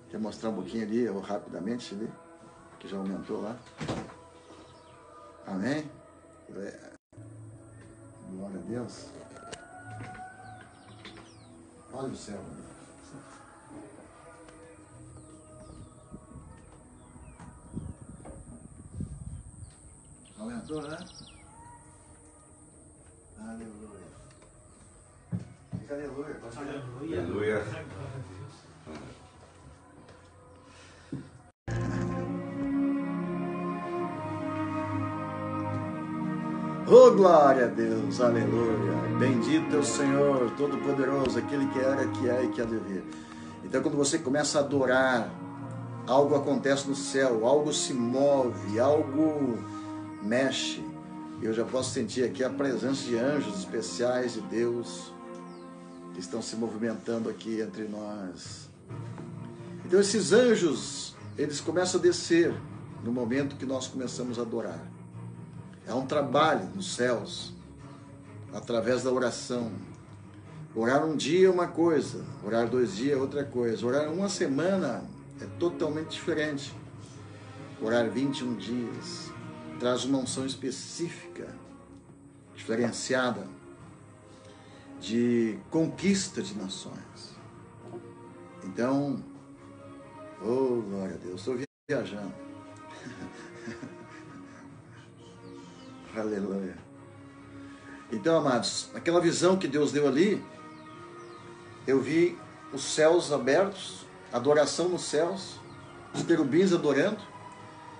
Quer mostrar um pouquinho ali, ou rapidamente ali, que já aumentou lá. Amém? Glória a Deus. Olha o céu. Aumentou, né? Aleluia. Fica aleluia. Aleluia. Aleluia. Oh, glória a Deus, aleluia. Bendito é o Senhor, Todo-Poderoso, aquele que era, que é e que há de vir. Então, quando você começa a adorar, algo acontece no céu, algo se move, algo mexe. Eu já posso sentir aqui a presença de anjos especiais de Deus que estão se movimentando aqui entre nós. Então, esses anjos, eles começam a descer no momento que nós começamos a adorar. É um trabalho nos céus, através da oração. Orar um dia é uma coisa, orar 2 dias é outra coisa. Orar uma semana é totalmente diferente. Orar 21 dias traz uma unção específica, diferenciada, de conquista de nações. Então, oh glória a Deus, estou viajando. Aleluia. Então, amados, aquela visão que Deus deu ali, eu vi os céus abertos, adoração nos céus, os querubins adorando,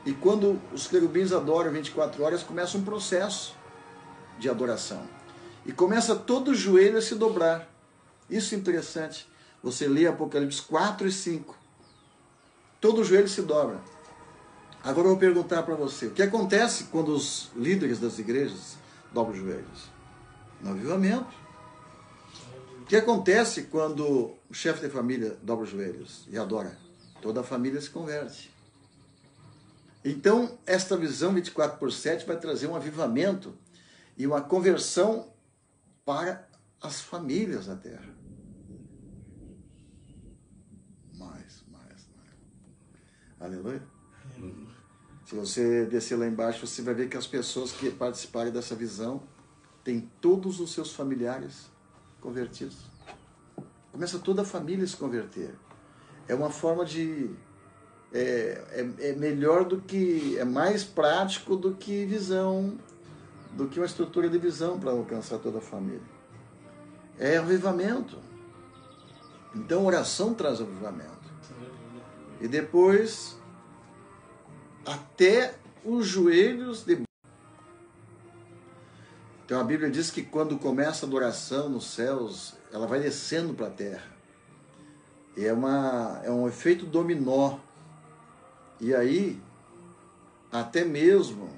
e quando os querubins adoram 24 horas, começa um processo de adoração. E começa todo o joelho a se dobrar. Isso é interessante. Você lê Apocalipse 4 e 5. Todo o joelho se dobra. Agora eu vou perguntar para você, o que acontece quando os líderes das igrejas dobram os joelhos? No avivamento. O que acontece quando o chefe de família dobra os joelhos e adora? Toda a família se converte. Então, esta visão 24/7 vai trazer um avivamento e uma conversão para as famílias da terra. Mais. Aleluia. Se você descer lá embaixo, você vai ver que as pessoas que participarem dessa visão têm todos os seus familiares convertidos. Começa toda a família a se converter. É uma forma de... É melhor do que... É mais prático do que visão, do que uma estrutura de visão para alcançar toda a família. É avivamento. Então, oração traz avivamento. E depois... até os joelhos de... Então a Bíblia diz que quando começa a adoração nos céus, ela vai descendo para a terra. E é um efeito dominó. E aí, até mesmo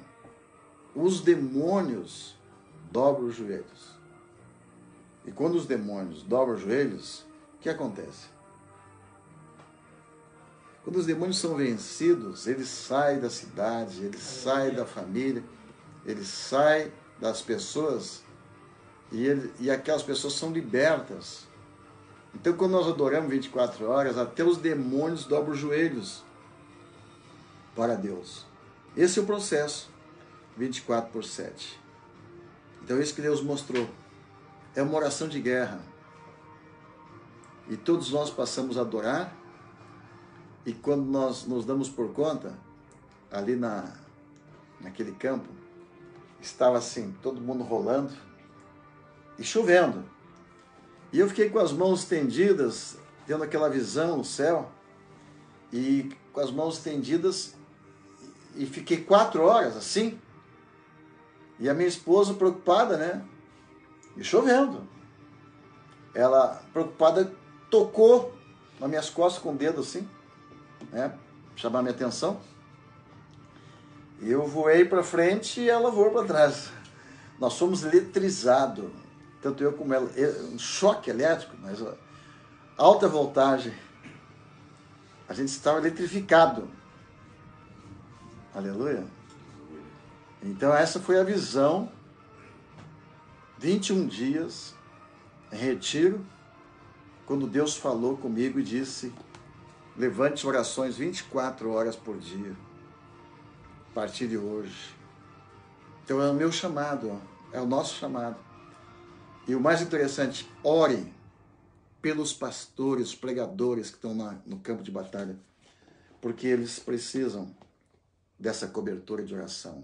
os demônios dobram os joelhos. E quando os demônios dobram os joelhos, o que acontece? Quando os demônios são vencidos, eles saem da cidade, eles saem da família, eles saem das pessoas e aquelas pessoas são libertas. Então, quando nós adoramos 24 horas, até os demônios dobram os joelhos para Deus. Esse é o processo, 24/7. Então, isso que Deus mostrou. É uma oração de guerra. E todos nós passamos a adorar. E quando nós nos damos por conta, ali naquele campo, estava assim, todo mundo rolando e chovendo. E eu fiquei com as mãos estendidas, tendo aquela visão no céu, e com as mãos estendidas, e fiquei 4 horas assim. E a minha esposa preocupada, né? E chovendo. Ela, preocupada, tocou nas minhas costas com o dedo assim, né? Chamar minha atenção. Eu voei para frente e ela voou para trás. Nós fomos eletrizados, tanto eu como ela. Um choque elétrico, mas alta voltagem. A gente estava eletrificado. Aleluia. Então essa foi a visão. 21 dias em retiro, quando Deus falou comigo e disse: levante orações 24 horas por dia, a partir de hoje. Então é o meu chamado, é o nosso chamado. E o mais interessante, ore pelos pastores, pregadores que estão no campo de batalha, porque eles precisam dessa cobertura de oração.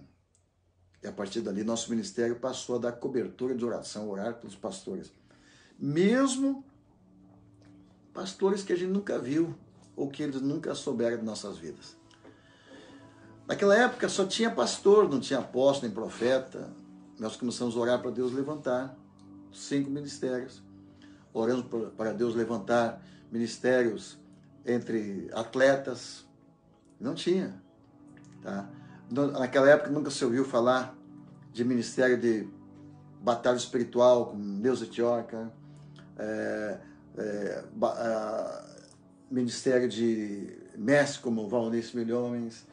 E a partir dali, nosso ministério passou a dar cobertura de oração, orar pelos pastores. Mesmo pastores que a gente nunca viu, ou que eles nunca souberam de nossas vidas. Naquela época só tinha pastor, não tinha apóstolo nem profeta. Nós começamos a orar para Deus levantar 5 ministérios. Oramos para Deus levantar ministérios entre atletas. Não tinha. Tá? Naquela época nunca se ouviu falar de ministério de batalha espiritual, como Neuza Tioca, ministério de mestre como Valnice Milhões.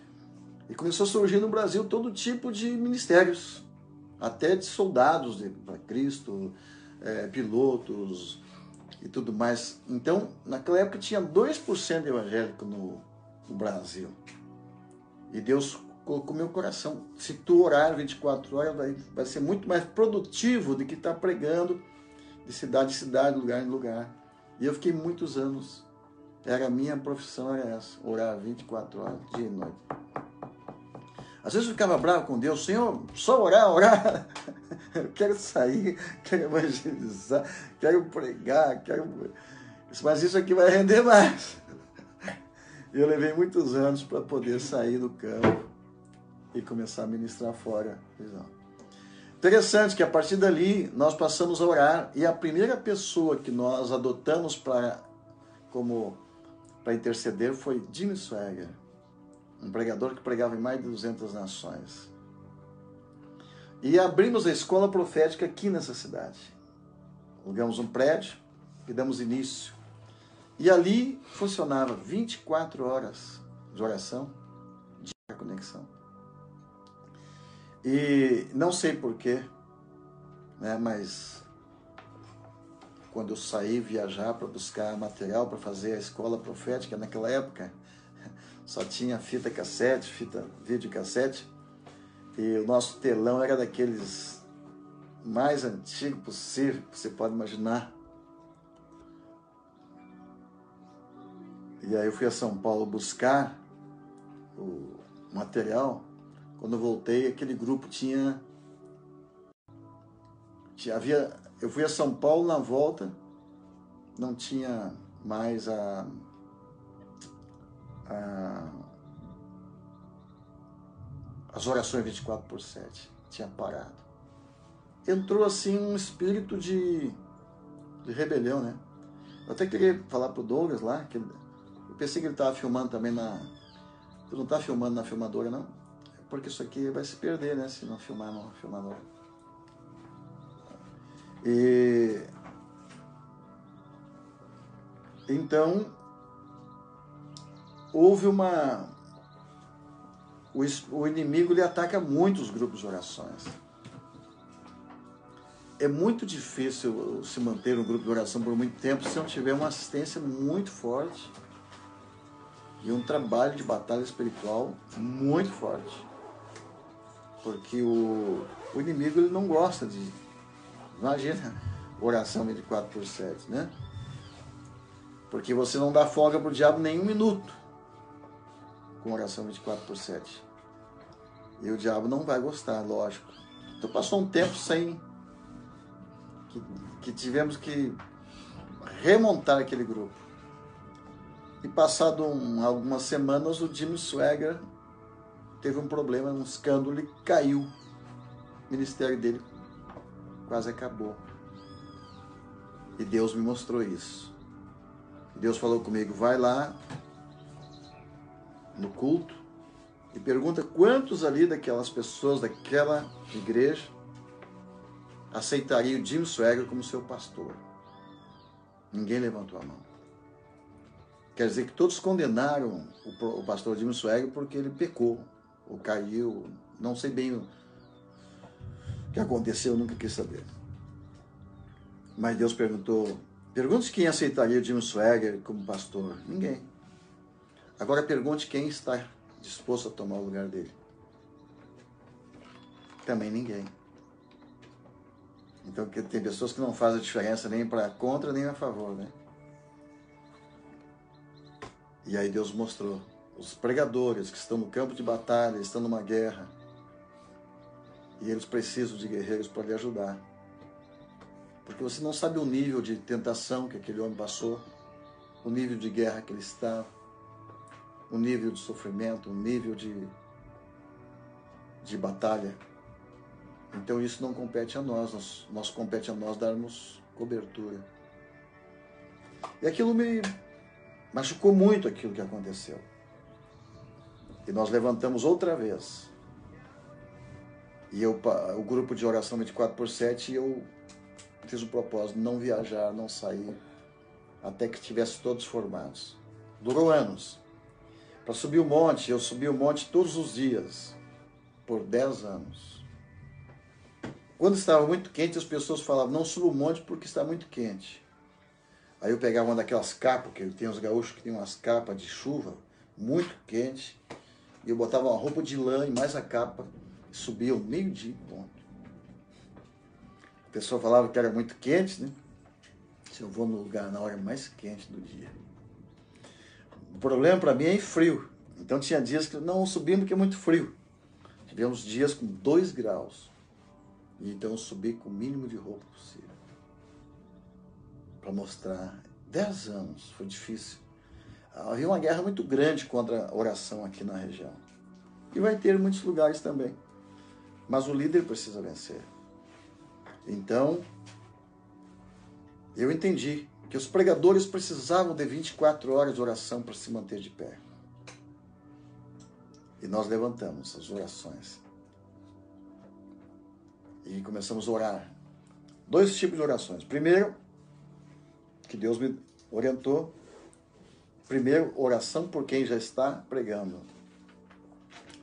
E começou a surgir no Brasil todo tipo de ministérios, até de soldados para Cristo, pilotos e tudo mais. Então, naquela época tinha 2% de evangélico no Brasil. E Deus colocou no meu coração: se tu orar 24 horas, vai ser muito mais produtivo do que estar pregando de cidade em cidade, lugar em lugar. E eu fiquei muitos anos. A minha profissão era essa: orar 24 horas, dia e noite. Às vezes eu ficava bravo com Deus: Senhor, só orar. Eu quero sair, quero evangelizar, quero pregar, mas isso aqui vai render mais. E eu levei muitos anos para poder sair do campo e começar a ministrar fora. Interessante que a partir dali nós passamos a orar, e a primeira pessoa que nós adotamos para interceder foi Jimmy Swaggart, um pregador que pregava em mais de 200 nações. E abrimos a escola profética aqui nessa cidade. Alugamos um prédio e damos início. E ali funcionava 24 horas de oração, de conexão. E não sei porquê, né, mas quando eu saí viajar para buscar material para fazer a escola profética, naquela época só tinha fita cassete, videocassete, e o nosso telão era daqueles mais antigos possível, que você pode imaginar. E aí eu fui a São Paulo buscar o material. Quando eu voltei, aquele grupo eu fui a São Paulo, na volta não tinha mais as orações 24/7, tinha parado. entrou assim um espírito de rebelião, né? Eu até queria falar pro Douglas lá, que eu pensei que ele estava filmando também na... Tu não tá filmando na filmadora, não? Porque isso aqui vai se perder, né? Se não filmar na filmadora. E... Então, houve uma... O inimigo, ele ataca muito os grupos de orações. É muito difícil se manter um grupo de oração por muito tempo se não tiver uma assistência muito forte e um trabalho de batalha espiritual muito forte. Porque o inimigo, ele não gosta de... Imagina, oração 24/7, né? Porque você não dá folga para o diabo nem um minuto com oração 24/7. E o diabo não vai gostar, lógico. Então passou um tempo sem... que tivemos que remontar aquele grupo. E passado algumas semanas, o Jim Swaggart teve um problema, um escândalo, e caiu. O ministério dele quase acabou. E Deus me mostrou isso. Deus falou comigo, vai lá no culto e pergunta quantos ali daquelas pessoas, daquela igreja, aceitaria o Jim Swaggart como seu pastor. Ninguém levantou a mão. Quer dizer que todos condenaram o pastor Jim Swaggart porque ele pecou, ou caiu, não sei bem o que aconteceu, eu nunca quis saber. Mas Deus perguntou, pergunte quem aceitaria o Jim Swaggart como pastor. Ninguém. Agora pergunte quem está disposto a tomar o lugar dele. Também ninguém. Então tem pessoas que não fazem diferença nem para contra nem a favor, né? E aí Deus mostrou os pregadores que estão no campo de batalha, estão numa guerra, e eles precisam de guerreiros para lhe ajudar. Porque você não sabe o nível de tentação que aquele homem passou, o nível de guerra que ele está, o nível de sofrimento, o nível de batalha. Então isso não compete a nós compete a nós darmos cobertura. E aquilo me machucou muito, aquilo que aconteceu. E nós levantamos outra vez. E o grupo de oração 24/7, eu fiz o propósito de não viajar, não sair, até que estivesse todos formados. Durou anos. Para subir o monte, eu subi o monte todos os dias, por 10 anos. Quando estava muito quente, as pessoas falavam, não suba o monte porque está muito quente. Aí eu pegava uma daquelas capas, que tem os gaúchos que tem umas capas de chuva, muito quente, e eu botava uma roupa de lã e mais a capa, e subia ao meio-dia e ponto. A pessoa falava que era muito quente, né? Se eu vou no lugar na hora mais quente do dia. O problema para mim é frio. Então tinha dias que não subimos porque é muito frio. Tivemos dias com 2 graus. E então eu subi com o mínimo de roupa possível. Para mostrar. 10 anos, foi difícil. Havia uma guerra muito grande contra a oração aqui na região. E vai ter em muitos lugares também. Mas o líder precisa vencer. Então, eu entendi que os pregadores precisavam de 24 horas de oração para se manter de pé. E nós levantamos as orações. E começamos a orar. 2 tipos de orações. Primeiro, que Deus me orientou. Primeiro, oração por quem já está pregando.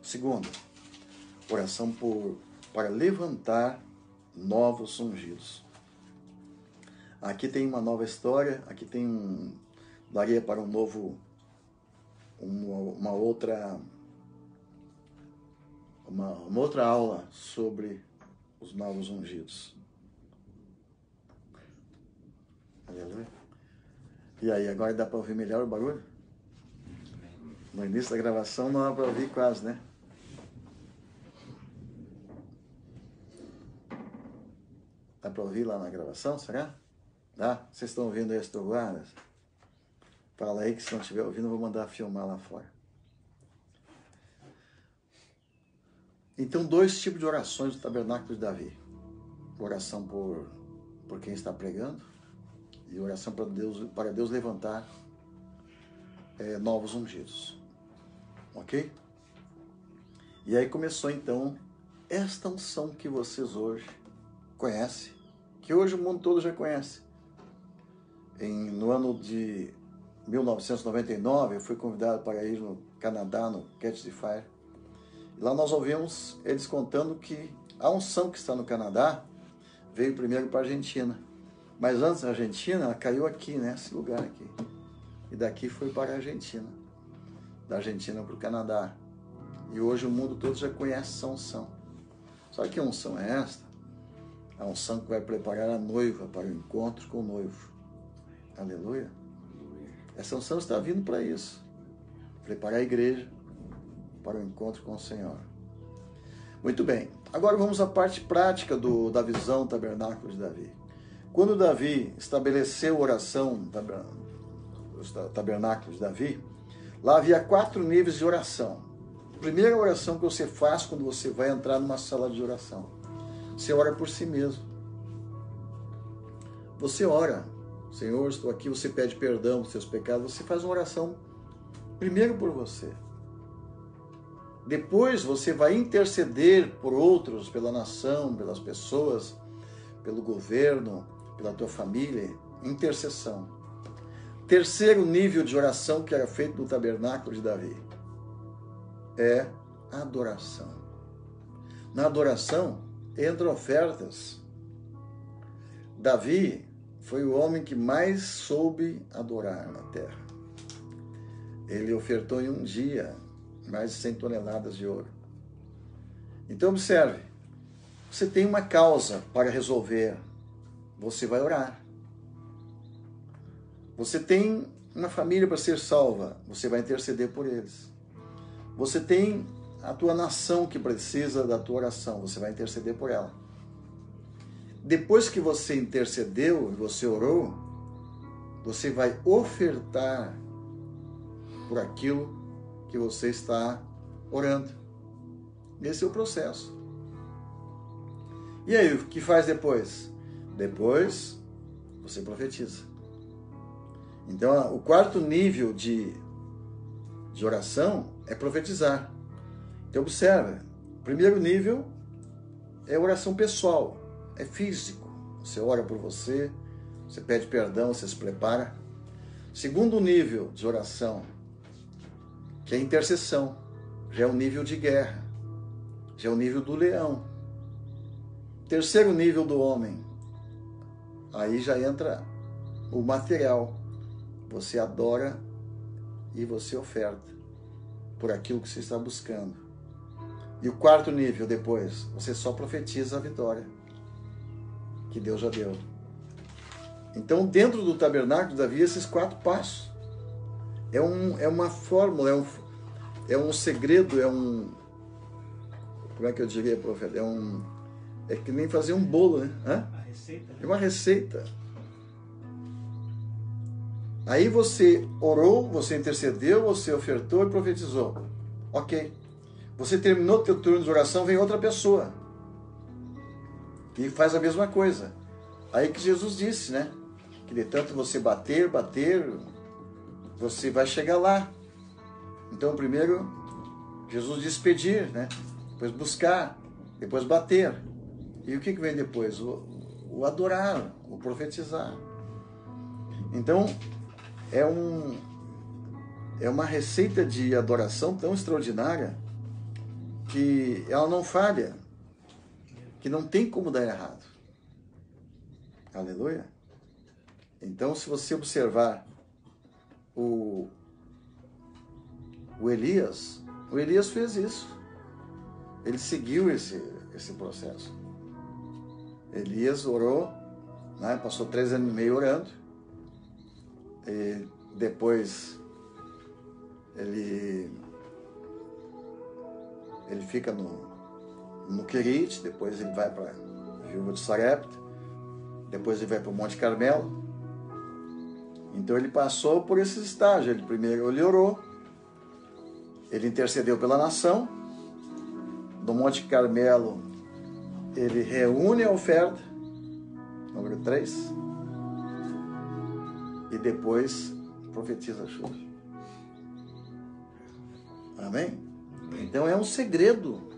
Segundo, oração para levantar novos ungidos. Aqui tem uma nova história, aqui tem daria para uma outra aula sobre os novos ungidos. Aleluia. E aí, agora dá para ouvir melhor o barulho? No início da gravação não dá para ouvir quase, né? Dá para ouvir lá na gravação, será? Dá? Vocês estão ouvindo aí as trovoadas? Fala aí que se não estiver ouvindo, eu vou mandar filmar lá fora. Então, 2 tipos de orações do Tabernáculo de Davi. oração por quem está pregando e oração para Deus levantar novos ungidos. Ok? E aí começou então esta unção que vocês hoje conhecem, que hoje o mundo todo já conhece. No ano de 1999, eu fui convidado para ir no Canadá, no Catch the Fire. E lá nós ouvimos eles contando que a unção que está no Canadá veio primeiro para a Argentina. Mas antes da Argentina, ela caiu aqui, nesse lugar aqui. E daqui foi para a Argentina. Da Argentina para o Canadá. E hoje o mundo todo já conhece essa unção. Sabe que unção é esta? A unção que vai preparar a noiva para o encontro com o noivo. Aleluia. Essa unção está vindo para isso. Preparar a igreja para o encontro com o Senhor. Muito bem. Agora vamos à parte prática da visão do tabernáculo de Davi. Quando Davi estabeleceu a oração do tabernáculo de Davi, lá havia 4 níveis de oração. A primeira oração que você faz quando você vai entrar numa sala de oração. Você ora por si mesmo. Você ora. Senhor, estou aqui, você pede perdão dos seus pecados. Você faz uma oração primeiro por você. Depois você vai interceder por outros, pela nação, pelas pessoas, pelo governo, pela tua família. Intercessão. Terceiro nível de oração que era feito no tabernáculo de Davi é adoração. Na adoração entram ofertas. Davi foi o homem que mais soube adorar na terra. Ele ofertou em um dia mais de 100 toneladas de ouro. Então observe, você tem uma causa para resolver, você vai orar. Você tem uma família para ser salva, você vai interceder por eles. Você tem a tua nação que precisa da tua oração, você vai interceder por ela. Depois que você intercedeu, você orou, você vai ofertar por aquilo que você está orando. Esse é o processo. E aí, o que faz depois? Depois, você profetiza. Então, o quarto nível de oração é profetizar. Então, observa. O primeiro nível é oração pessoal. É físico. Você ora por você, você pede perdão, você se prepara. Segundo nível de oração, que é intercessão, já é o nível de guerra, já é o nível do leão. Terceiro nível do homem, aí já entra o material. Você adora e você oferta por aquilo que você está buscando. E o quarto nível depois, você só profetiza a vitória que Deus já deu. Então, dentro do tabernáculo havia esses 4 passos. É uma fórmula, é um segredo, como é que eu diria, profeta? É que nem fazer um bolo, né? A receita, né? É uma receita. Aí você orou, você intercedeu, você ofertou e profetizou. Ok. Você terminou o teu turno de oração, vem outra pessoa e faz a mesma coisa. Aí que Jesus disse, né? Que de tanto você bater, você vai chegar lá. Então, primeiro, Jesus disse pedir, né? Depois buscar, depois bater. E o que vem depois? O adorar, o profetizar. Então, é uma receita de adoração tão extraordinária que ela não falha, que não tem como dar errado. Aleluia. Então, se você observar o Elias fez isso. Ele seguiu esse processo. Elias orou, né? Passou 3 anos e meio orando. E depois ele fica no Querite, depois ele vai para a viúva de Sarepta, depois ele vai para o Monte Carmelo. Então ele passou por esses estágios. Primeiro ele orou, ele intercedeu pela nação. No Monte Carmelo ele reúne a oferta 3. E depois profetiza a chuva. Amém? Então é um segredo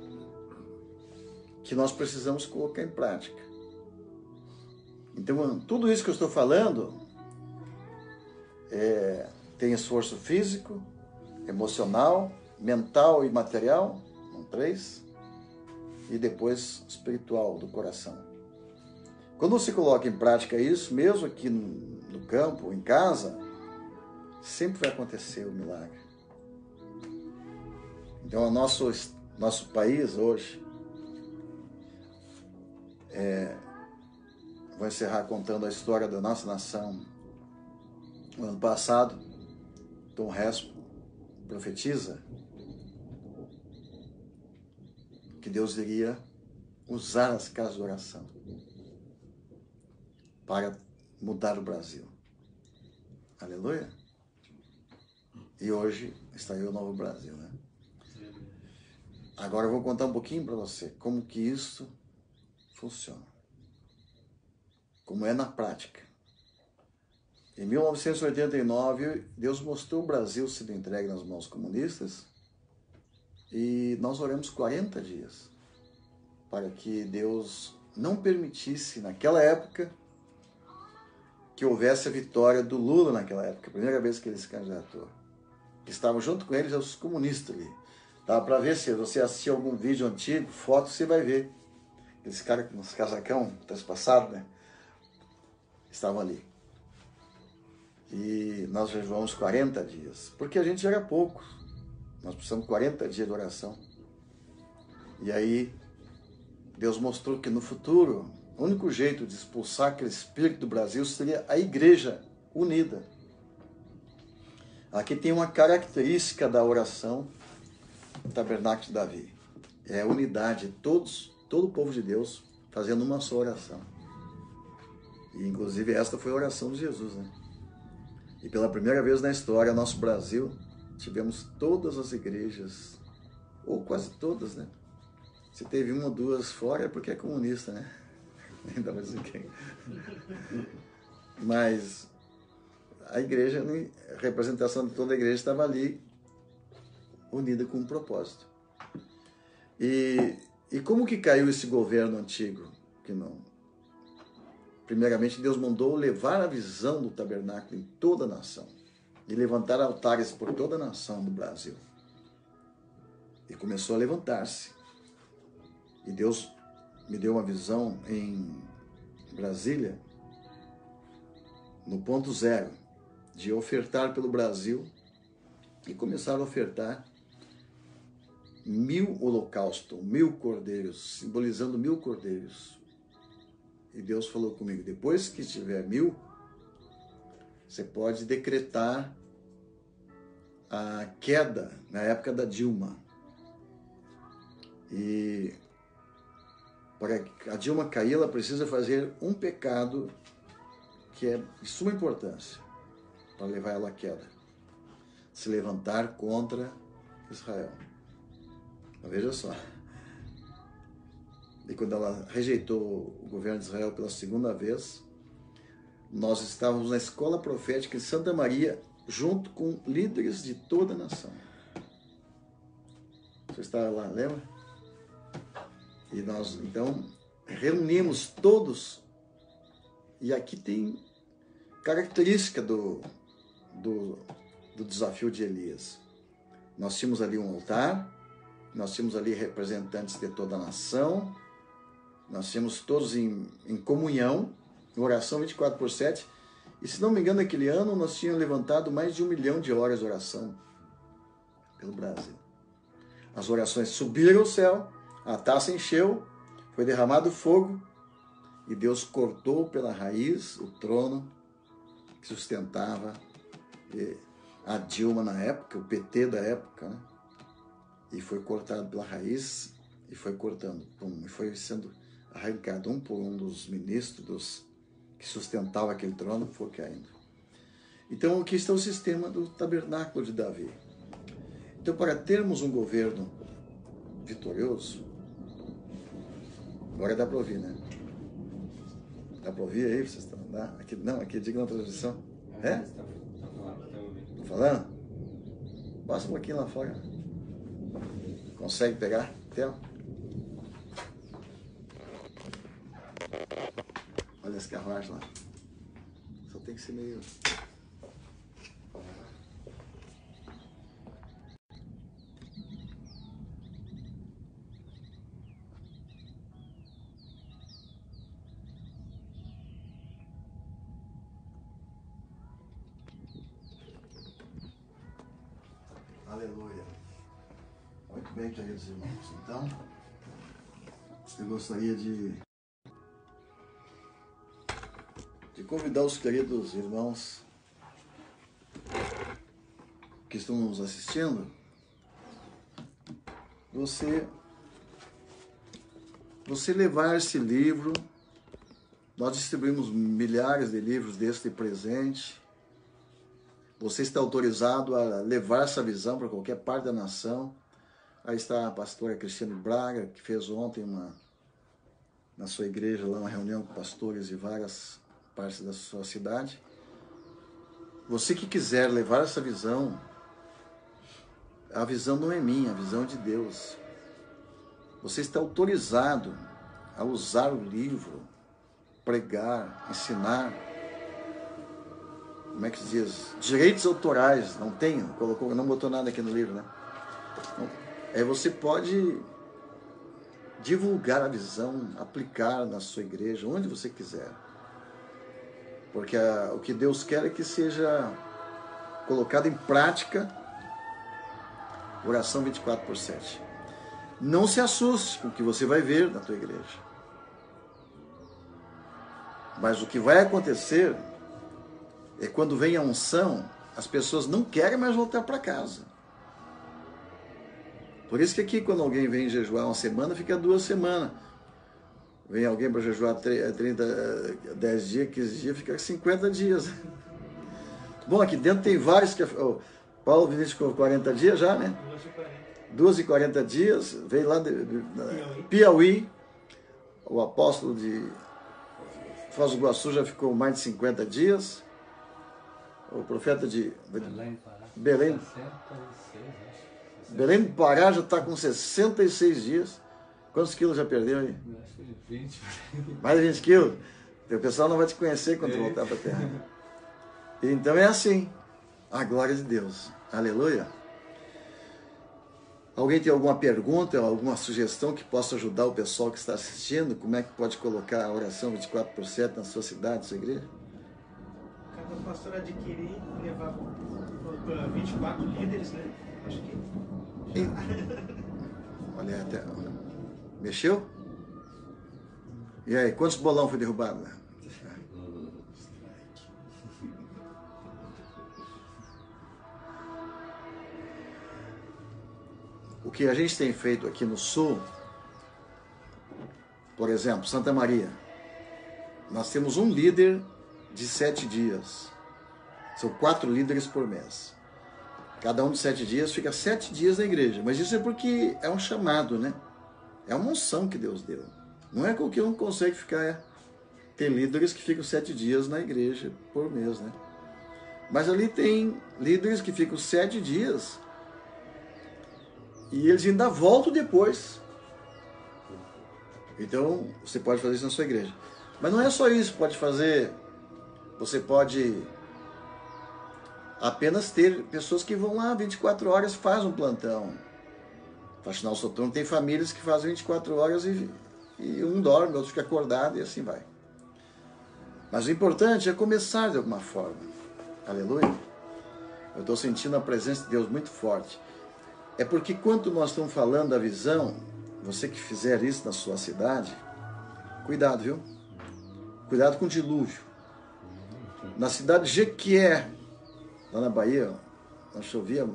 que nós precisamos colocar em prática. Então, tudo isso que eu estou falando tem esforço físico, emocional, mental e material, 3, e depois espiritual, do coração. Quando você coloca em prática isso, mesmo aqui no campo, em casa, sempre vai acontecer o milagre. Então, o nosso país hoje, vou encerrar contando a história da nossa nação. No ano passado, Tom Respo profetiza que Deus iria usar as casas de oração para mudar o Brasil. Aleluia! E hoje está aí o novo Brasil, né? Agora eu vou contar um pouquinho para você como que isso funciona. Como é na prática. Em 1989, Deus mostrou o Brasil sendo entregue nas mãos comunistas e nós oramos 40 dias para que Deus não permitisse, naquela época, que houvesse a vitória do Lula naquela época, a primeira vez que ele se candidatou. Estavam junto com eles os comunistas ali. Dá para ver, se você assistir algum vídeo antigo, foto, você vai ver. Aqueles caras com os casacão, traspassado, né? Estavam ali. E nós jejuamos 40 dias, porque a gente era pouco. Nós precisamos de 40 dias de oração. E aí, Deus mostrou que no futuro, o único jeito de expulsar aquele espírito do Brasil seria a igreja unida. Aqui tem uma característica da oração do Tabernáculo de Davi. É a unidade, todo o povo de Deus fazendo uma só oração. E inclusive esta foi a oração de Jesus, né? E pela primeira vez na história, nosso Brasil, tivemos todas as igrejas, ou quase todas, né? Se teve uma ou duas fora é porque é comunista, né? Ainda mais ninguém. Mas a igreja, a representação de toda a igreja estava ali, unida com um propósito. E como que caiu esse governo antigo? Que não... Primeiramente, Deus mandou levar a visão do tabernáculo em toda a nação. E levantar altares por toda a nação do Brasil. E começou a levantar-se. E Deus me deu uma visão em Brasília, no ponto zero, de ofertar pelo Brasil e começar a ofertar 1000 holocaustos, 1000 cordeiros, simbolizando 1000 cordeiros. E Deus falou comigo, depois que tiver 1000, você pode decretar a queda na época da Dilma. E para a Dilma cair, ela precisa fazer um pecado que é de suma importância para levar ela à queda. Se levantar contra Israel. Então, veja só. E quando ela rejeitou o governo de Israel pela segunda vez, nós estávamos na escola profética em Santa Maria, junto com líderes de toda a nação. Você estava lá, lembra? E nós, então, reunimos todos. E aqui tem característica do desafio de Elias. Nós tínhamos ali um altar, nós tínhamos ali representantes de toda a nação, nós tínhamos todos em comunhão, em oração 24/7, e se não me engano, naquele ano nós tínhamos levantado mais de 1 milhão de horas de oração pelo Brasil. As orações subiram ao céu, a taça encheu, foi derramado fogo, e Deus cortou pela raiz o trono que sustentava a Dilma na época, o PT da época, né? E foi cortado pela raiz, e foi cortando, e foi sendo arrancado um por um dos ministros que sustentavam aquele trono, foi caindo. Então aqui está o sistema do tabernáculo de Davi. Então, para termos um governo vitorioso, agora dá para ouvir, né? Dá para ouvir aí? Vocês estão, dá? Aqui, não, aqui diga na transmissão. É? Tá falando, tá ouvindo. Tô falando? Passa um pouquinho lá fora. Consegue pegar a tela? Olha as carruagens lá. Só tem que ser meio... Aleluia. Muito bem, queridos irmãos. Então, eu gostaria de convidar os queridos irmãos que estão nos assistindo, você levar esse livro. Nós distribuímos milhares de livros deste presente. Você está autorizado a levar essa visão para qualquer parte da nação. Aí está a pastora Cristiane Braga, que fez ontem na sua igreja lá uma reunião com pastores de várias partes da sua cidade. Você que quiser levar essa visão, a visão não é minha, a visão é de Deus. Você está autorizado a usar o livro, pregar, ensinar. Como é que se diz? Direitos autorais, não tem, não botou nada aqui no livro, né? Aí você pode divulgar a visão, aplicar na sua igreja, onde você quiser. Porque o que Deus quer é que seja colocado em prática oração 24/7. Não se assuste com o que você vai ver na tua igreja. Mas o que vai acontecer é quando vem a unção, as pessoas não querem mais voltar para casa. Por isso que aqui, quando alguém vem jejuar uma semana, fica 2 semanas. Vem alguém para jejuar 10 dias, 15 dias, fica 50 dias. Bom, aqui dentro tem vários que... Oh, Paulo Vinícius com 40 dias já, né? 2,40 dias. Veio lá de Piauí. O apóstolo de Foz do Iguaçu já ficou mais de 50 dias. O profeta de Belém do Pará já está com 66 dias. Quantos quilos já perdeu aí? Acho que 20. Mais de 20 quilos? O pessoal não vai te conhecer quando voltar para a terra. Então é assim. A glória de Deus. Aleluia. Alguém tem alguma pergunta, alguma sugestão que possa ajudar o pessoal que está assistindo? Como é que pode colocar a oração 24/7 na sua cidade, na sua igreja? Cada pastor adquirir, levar para 24 líderes, né? Acho que... Olha, até... Mexeu? E aí, quantos bolão foi derrubado? O que a gente tem feito aqui no Sul, por exemplo, Santa Maria, nós temos um líder de 7 dias. São 4 líderes por mês. Cada um de 7 dias fica 7 dias na igreja. Mas isso é porque é um chamado, né? É uma unção que Deus deu. Não é qualquer um que consegue ficar... Tem líderes que ficam 7 dias na igreja por mês, né? Mas ali tem líderes que ficam 7 dias e eles ainda voltam depois. Então, você pode fazer isso na sua igreja. Mas não é só isso, pode fazer... Você pode apenas ter pessoas que vão lá 24 horas, faz um plantão. Faxinal Soturno tem famílias que fazem 24 horas e um dorme, o outro fica acordado e assim vai. Mas o importante é começar de alguma forma. Aleluia. Eu estou sentindo a presença de Deus muito forte. É porque quando nós estamos falando da visão, você que fizer isso na sua cidade, cuidado, viu? Cuidado com o dilúvio. Na cidade de Jequié, lá na Bahia, nós chovia,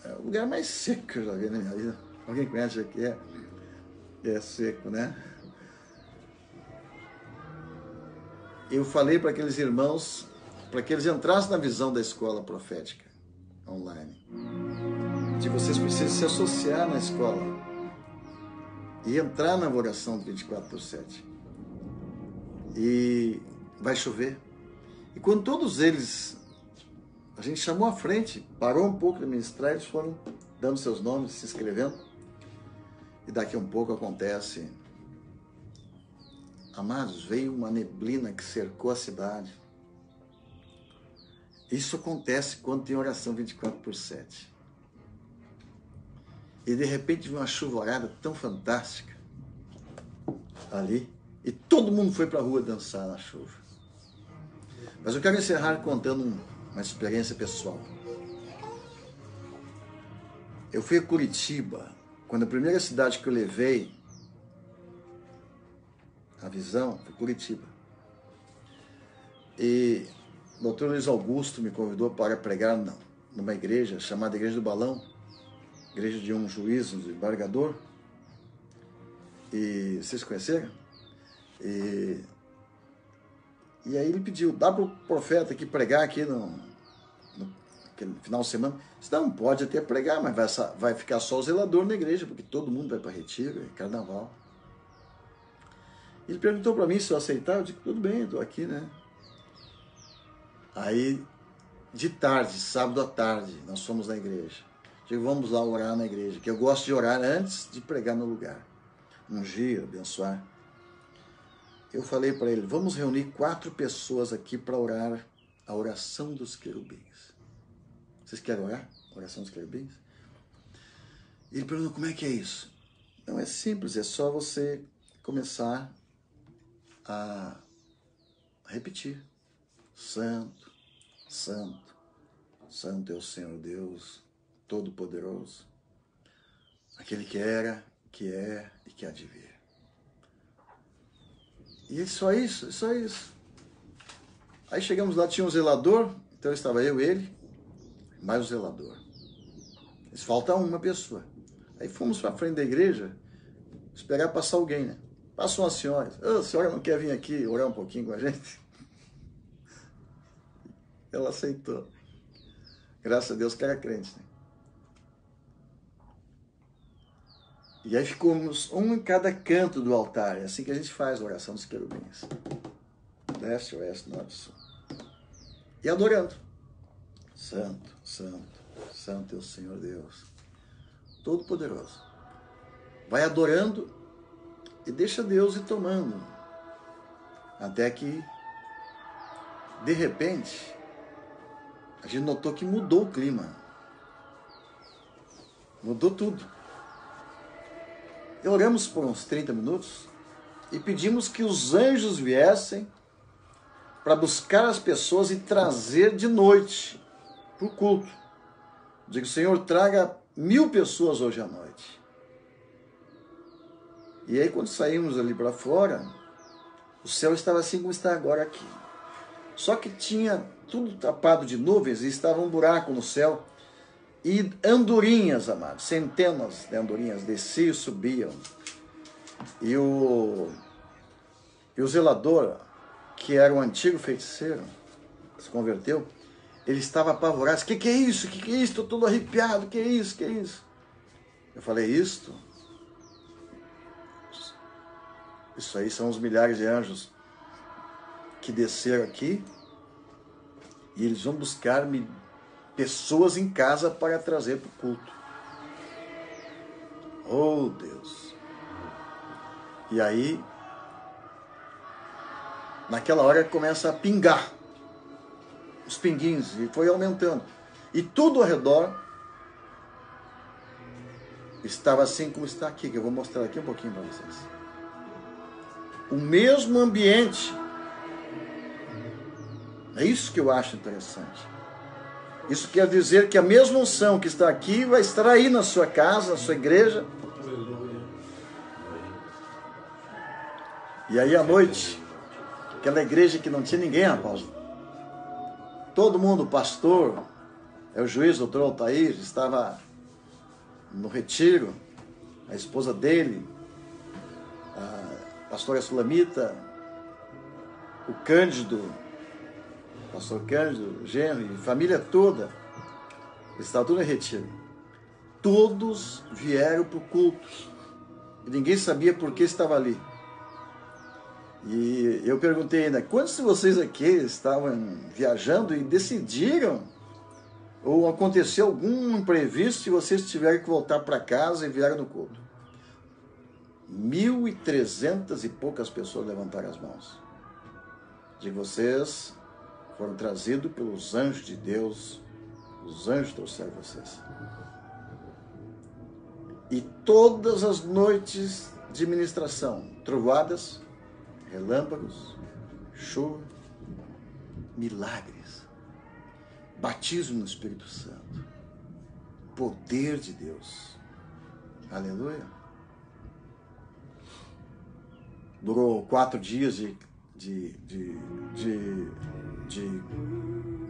é o lugar mais seco que eu já vi na minha vida. Alguém conhece Jequié? É seco, né? Eu falei para aqueles irmãos, para que eles entrassem na visão da escola profética online, de vocês precisam se associar na escola e entrar na oração 24/7. e vai chover. E quando todos eles, a gente chamou à frente, parou um pouco de ministrar, eles foram dando seus nomes, se inscrevendo. E daqui a um pouco acontece, amados, veio uma neblina que cercou a cidade. Isso acontece quando tem oração 24/7. E de repente veio uma chuvarada tão fantástica ali, e todo mundo foi para a rua dançar na chuva. Mas eu quero encerrar contando uma experiência pessoal. Eu fui a Curitiba, quando a primeira cidade que eu levei a visão foi Curitiba. E o Dr. Luiz Augusto me convidou para pregar numa igreja chamada Igreja do Balão, igreja de um juiz, um desembargador. E vocês conheceram? E aí ele pediu, dá para o profeta aqui pregar aqui no final de semana. Disse, não, pode até pregar, mas vai ficar só o zelador na igreja, porque todo mundo vai para retiro, é carnaval. Ele perguntou para mim se eu aceitava, eu disse, tudo bem, estou aqui, né? Aí, de tarde, sábado à tarde, nós fomos na igreja. Digo, vamos lá orar na igreja, que eu gosto de orar antes de pregar no lugar. Ungir, abençoar. Eu falei para ele, vamos reunir 4 pessoas aqui para orar a oração dos querubins. Vocês querem orar? Oração dos querubins? Ele perguntou, como é que é isso? Não, é simples, é só você começar a repetir. Santo, santo, santo é o Senhor Deus Todo-Poderoso, aquele que era, que é e que há de vir. E só isso, só isso. Aí chegamos lá, tinha um zelador, então estava eu, ele, mais o zelador. Mas falta uma pessoa. Aí fomos para frente da igreja, esperar passar alguém, né? Passou uma senhora. A senhora não quer vir aqui orar um pouquinho com a gente? Ela aceitou. Graças a Deus que era crente, né? E aí ficamos um em cada canto do altar. É assim que a gente faz a oração dos querubins. Leste, oeste, norte, sul. E adorando. Santo, santo, santo é o Senhor Deus Todo-Poderoso. Vai adorando e deixa Deus ir tomando. Até que, de repente, a gente notou que mudou o clima. Mudou tudo. E oramos por uns 30 minutos e pedimos que os anjos viessem para buscar as pessoas e trazer de noite para o culto. Digo, Senhor, traga 1000 pessoas hoje à noite. E aí, quando saímos ali para fora, o céu estava assim como está agora aqui. Só que tinha tudo tapado de nuvens e estava um buraco no céu. E andorinhas, amados, centenas de andorinhas desciam e subiam. E o zelador, que era um antigo feiticeiro, que se converteu, ele estava apavorado. Que é isso? Que é isso? Estou todo arrepiado. Que é isso? Que é isso? Eu falei, isso aí são os milhares de anjos que desceram aqui e eles vão buscar-me pessoas em casa para trazer para o culto. Oh, Deus! E aí, naquela hora começa a pingar os pinguins, e foi aumentando. E tudo ao redor estava assim como está aqui, que eu vou mostrar aqui um pouquinho para vocês. O mesmo ambiente. É isso que eu acho interessante. Isso quer dizer que a mesma unção que está aqui vai estar aí na sua casa, na sua igreja. E aí à noite, aquela igreja que não tinha ninguém, rapaz. Todo mundo, o pastor, o juiz, o doutor Altair, estava no retiro, a esposa dele, a pastora Sulamita, o Cândido, pastor Cândido, genro, família toda, estava tudo em retiro. Todos vieram para o culto. E ninguém sabia por que estava ali. E eu perguntei ainda, quantos de vocês aqui estavam viajando e decidiram, ou aconteceu algum imprevisto e vocês tiveram que voltar para casa e vieram no culto? 1.300 e poucas pessoas levantaram as mãos. De vocês foram trazidos pelos anjos de Deus, os anjos trouxeram vocês. E todas as noites de ministração, trovoadas, relâmpagos, chuva, milagres, batismo no Espírito Santo, poder de Deus. Aleluia. Durou 4 dias de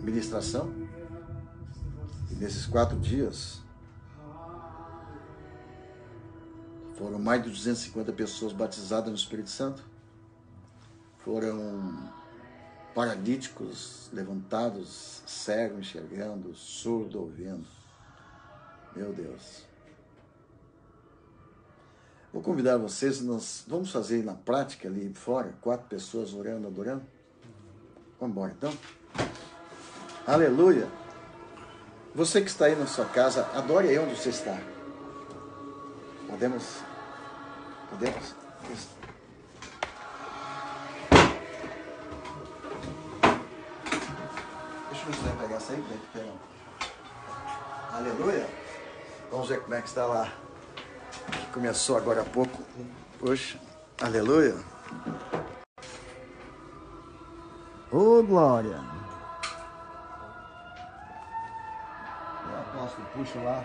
ministração. E nesses 4 dias foram mais de 250 pessoas batizadas no Espírito Santo. Foram paralíticos levantados, cego enxergando, surdo ouvindo. Meu Deus. Vou convidar vocês, nós vamos fazer na prática ali fora, 4 pessoas orando, adorando. Vamos embora então. Aleluia. Você que está aí na sua casa, adore aí onde você está. Podemos? Isso. Deixa eu ver se vai pegar essa aí, Aleluia. Vamos ver como é que está lá. Que começou agora há pouco. Poxa, aleluia. Ô, glória. O apóstolo puxa lá.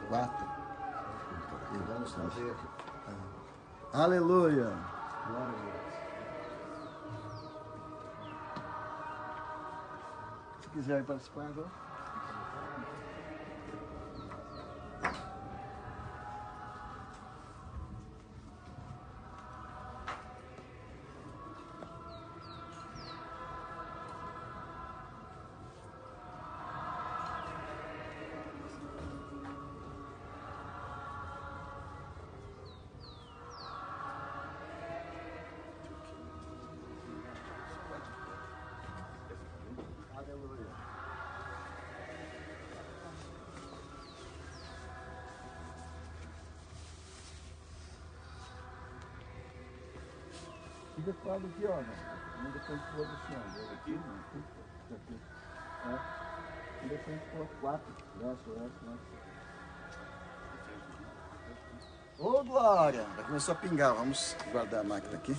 4. E vamos fazer. Aleluia. Glória a Deus. Se quiser participar agora. Fica claro aqui, ó. Não depois pôr assim, ó. Aqui, aqui. E depois pôr 4. Ô, glória! Já começou a pingar. Vamos guardar a máquina aqui.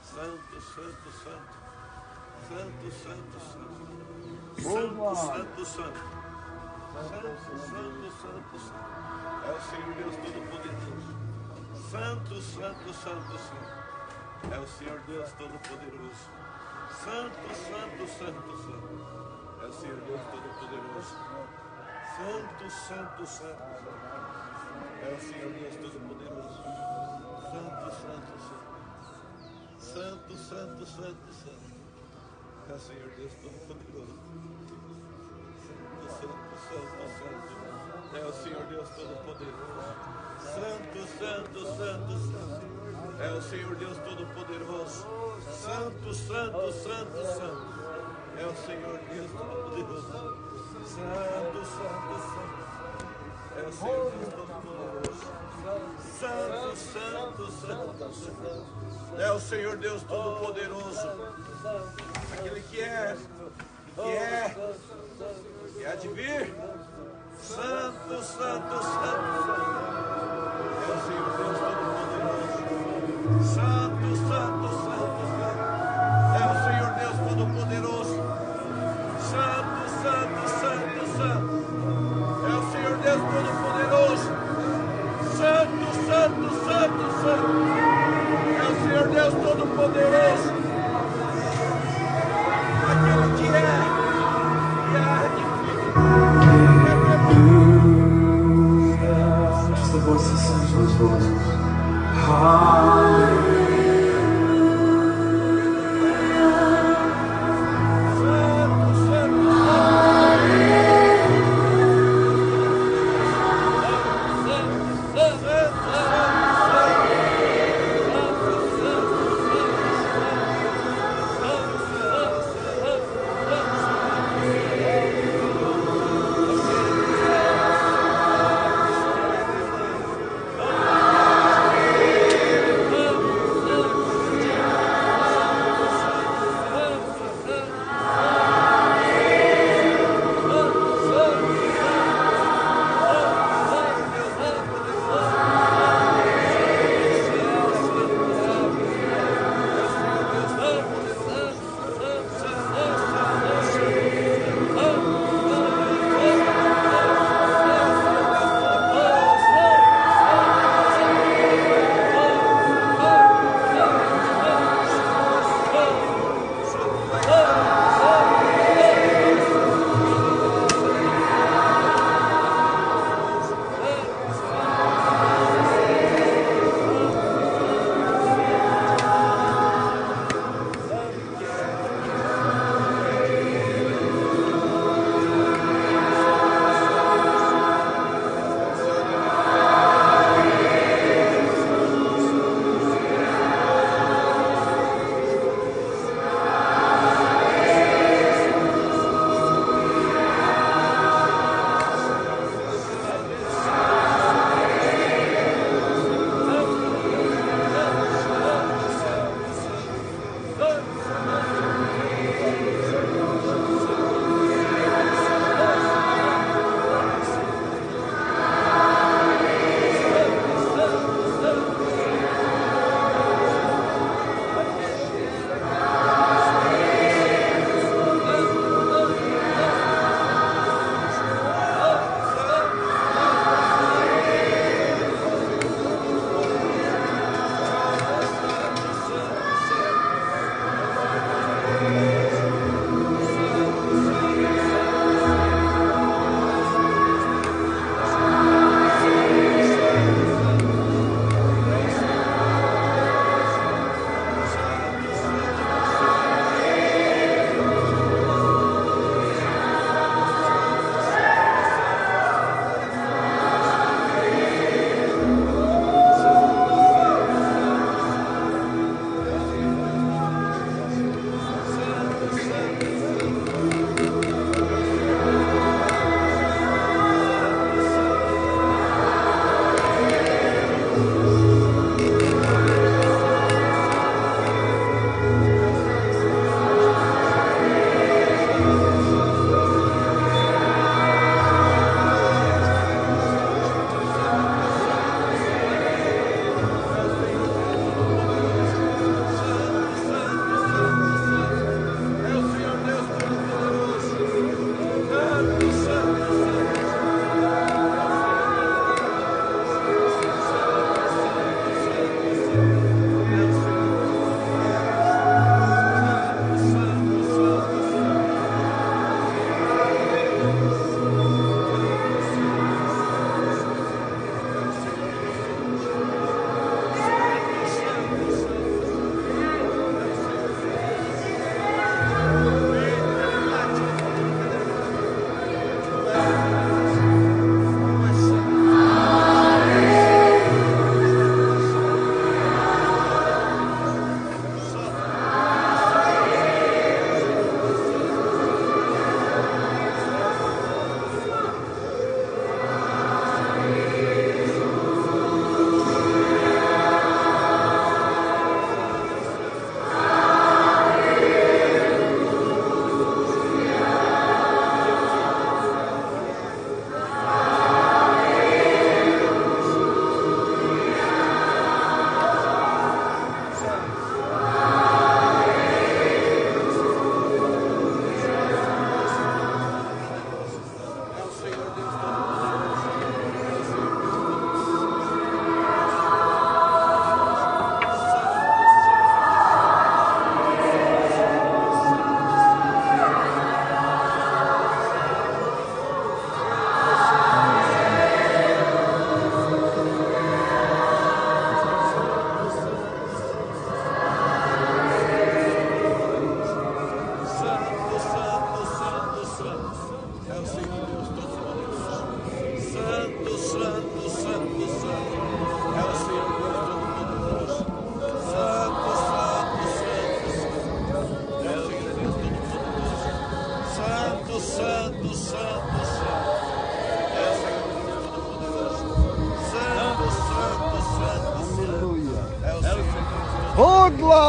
Santo, santo, santo. Santo, santo, santo. Boa. Santo, santo, santo. Santo, santo, santo, santo. É o Senhor Deus Todo-Poderoso. Santo, santo, santo, santo. É o Senhor Deus Todo-Poderoso. Santo, santo, santo, santo. É o Senhor Deus Todo-Poderoso. Santo, santo, santo, santo. É o Senhor Deus Todo-Poderoso. Santo, santo, santo. Santo, santo, santo, santo. É o Senhor Deus Todo-Poderoso. Santo, santo, santo. É o Senhor Deus Todo-Poderoso. Santo, santo, santo, santo. É o Senhor Deus Todo-Poderoso. Santo, santo, santo, santo. É o Senhor Deus Todo-Poderoso. Santo, santo, santo. É o Senhor Deus Todo-Poderoso. Santo, santo, santo, santo. É o Senhor Deus Todo-Poderoso. Aquele que é de vir. Santo, santo, santo, santo. É o Senhor Deus Todo-Poderoso. Santo, santo, santo, santo. É o Senhor Deus Todo-Poderoso. Santo, santo, santo, santo. É o Senhor Deus Todo-Poderoso. Santo, santo, santo, santo. É o Senhor Deus Todo-Poderoso. Aquele que é de Just the voices of those voices. Santo, santo,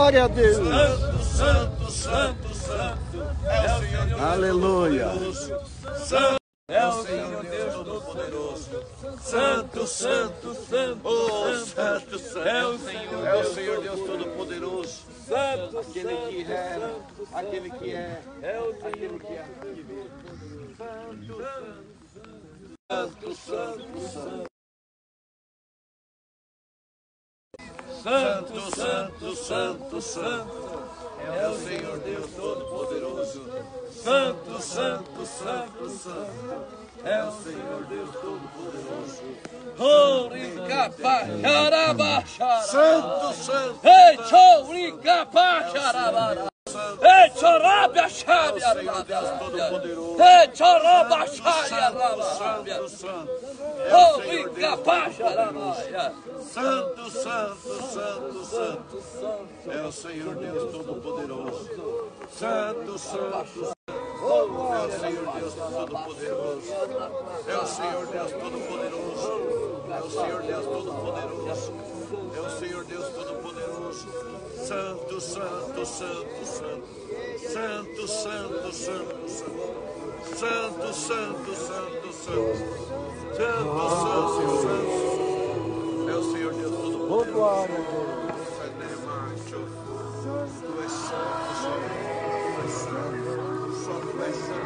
Glória a Deus. Santo, santo, santo, santo. É o Senhor Deus Aleluia. Santo. É o Senhor Deus Todo-Poderoso. Santo, santo, santo. Oh, santo, santo. É o Senhor Deus Todo-Poderoso. Santo, aquele que é, aquele que é, aquele que é. Santo, santo, santo. Santo, santo, santo, santo, é o Senhor Deus Todo-Poderoso. Santo, santo, santo, santo, é o Senhor Deus Todo-Poderoso. Santo, santo, Ei, chorabia, xábia, ei, choraba, xábia, santo, santo, oh, rica, pacha, santo, santo, santo, santo, é o Senhor Deus Todo-Poderoso. Santo, santo, é o Senhor Deus Todo-Poderoso. É o Senhor Deus Todo-Poderoso. É o Senhor Deus Todo-Poderoso. É o Senhor Deus Todo-Poderoso. Santo, santo, santo, santo. Santo, santo, santo, santo. Santo, santo, santo, santo. Santo, santo, santo. É o Senhor Deus Todo-Poderoso. Tu és santo, Senhor. Só tu és santo.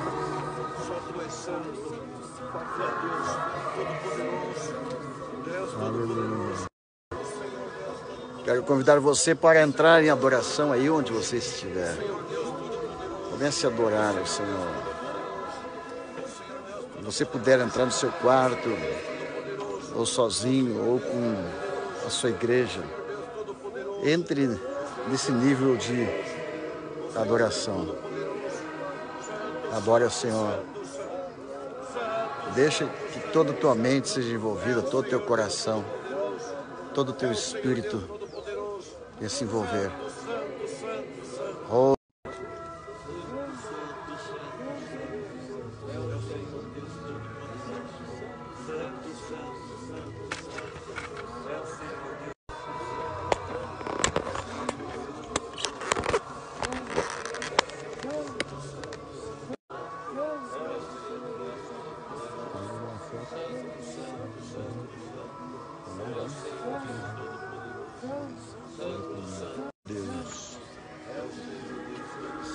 Só tu és santo. Só tu és Deus Todo-Poderoso. Deus Todo-Poderoso. Quero convidar você para entrar em adoração aí onde você estiver. Comece a adorar ao Senhor. Se você puder entrar no seu quarto, ou sozinho, ou com a sua igreja, entre nesse nível de adoração. Adore ao Senhor. Deixa que toda a tua mente seja envolvida, todo o teu coração, todo o teu espírito venha se envolver. Oh. Deus.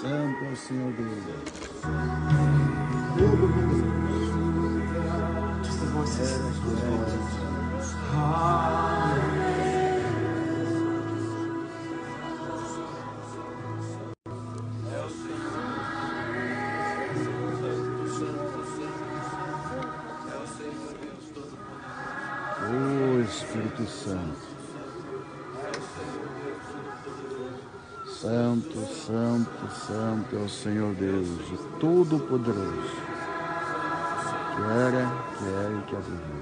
Santo é o Senhor Deus. Just the voices. Oh, Espírito Santo. Santo, santo, santo é o Senhor Deus, o Todo-Poderoso, que era, que é e que há de vir.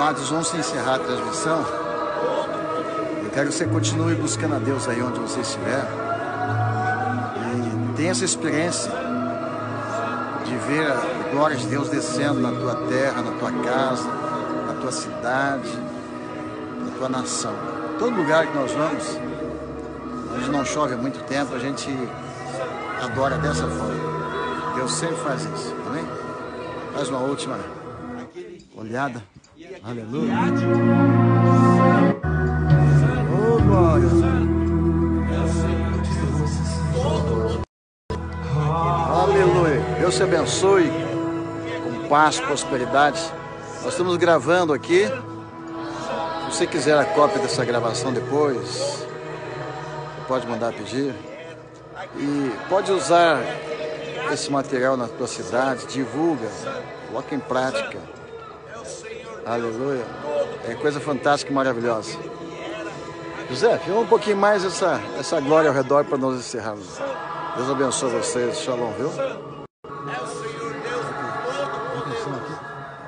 Amados, vamos encerrar a transmissão. Eu quero que você continue buscando a Deus aí onde você estiver. E tenha essa experiência de ver a glória de Deus descendo na tua terra, na tua casa, na tua cidade, na tua nação. Todo lugar que nós vamos, onde não chove há muito tempo, a gente adora dessa forma. Deus sempre faz isso, amém? Faz uma última olhada. Aleluia. Oh, glória. Aleluia. Deus te abençoe com paz, prosperidade. Nós estamos gravando aqui. Se você quiser a cópia dessa gravação depois, você pode mandar pedir. E pode usar esse material na tua cidade, divulga, coloca em prática. Aleluia. É coisa fantástica e maravilhosa. José, filma um pouquinho mais essa glória ao redor para nós encerrarmos. Deus abençoe vocês. Shalom, viu? É o Senhor Deus Todo-Poderoso,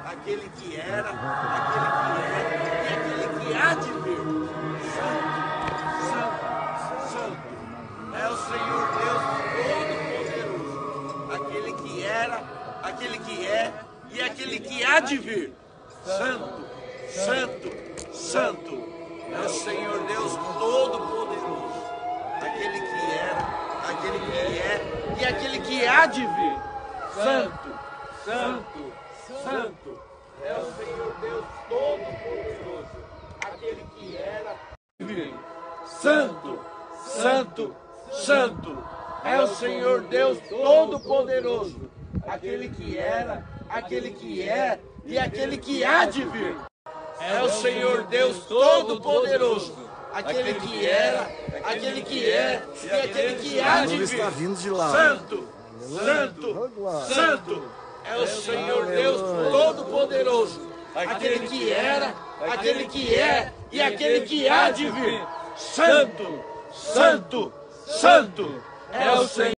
aquele que era, aquele que é e aquele que há de vir. Santo, santo, santo. É o Senhor Deus Todo-Poderoso, aquele que era, aquele que é e aquele que há de vir. Santo, santo, santo. É o Senhor Deus Todo-Poderoso, aquele que era, aquele que é e aquele que há de vir. Santo, santo, santo. É o Senhor Deus Todo-Poderoso, aquele que era e vir. Santo, santo, santo. É o Senhor Deus Todo-Poderoso, aquele que era, aquele que é e aquele que há de vir. É o Senhor Deus Todo-Poderoso, aquele que era, aquele que é e aquele que há de vir. Está vindo de lá. Santo, santo, santo. É o Senhor Deus Todo-Poderoso, aquele que era, aquele que é e aquele que há de vir. Santo, santo, santo. É o Senhor.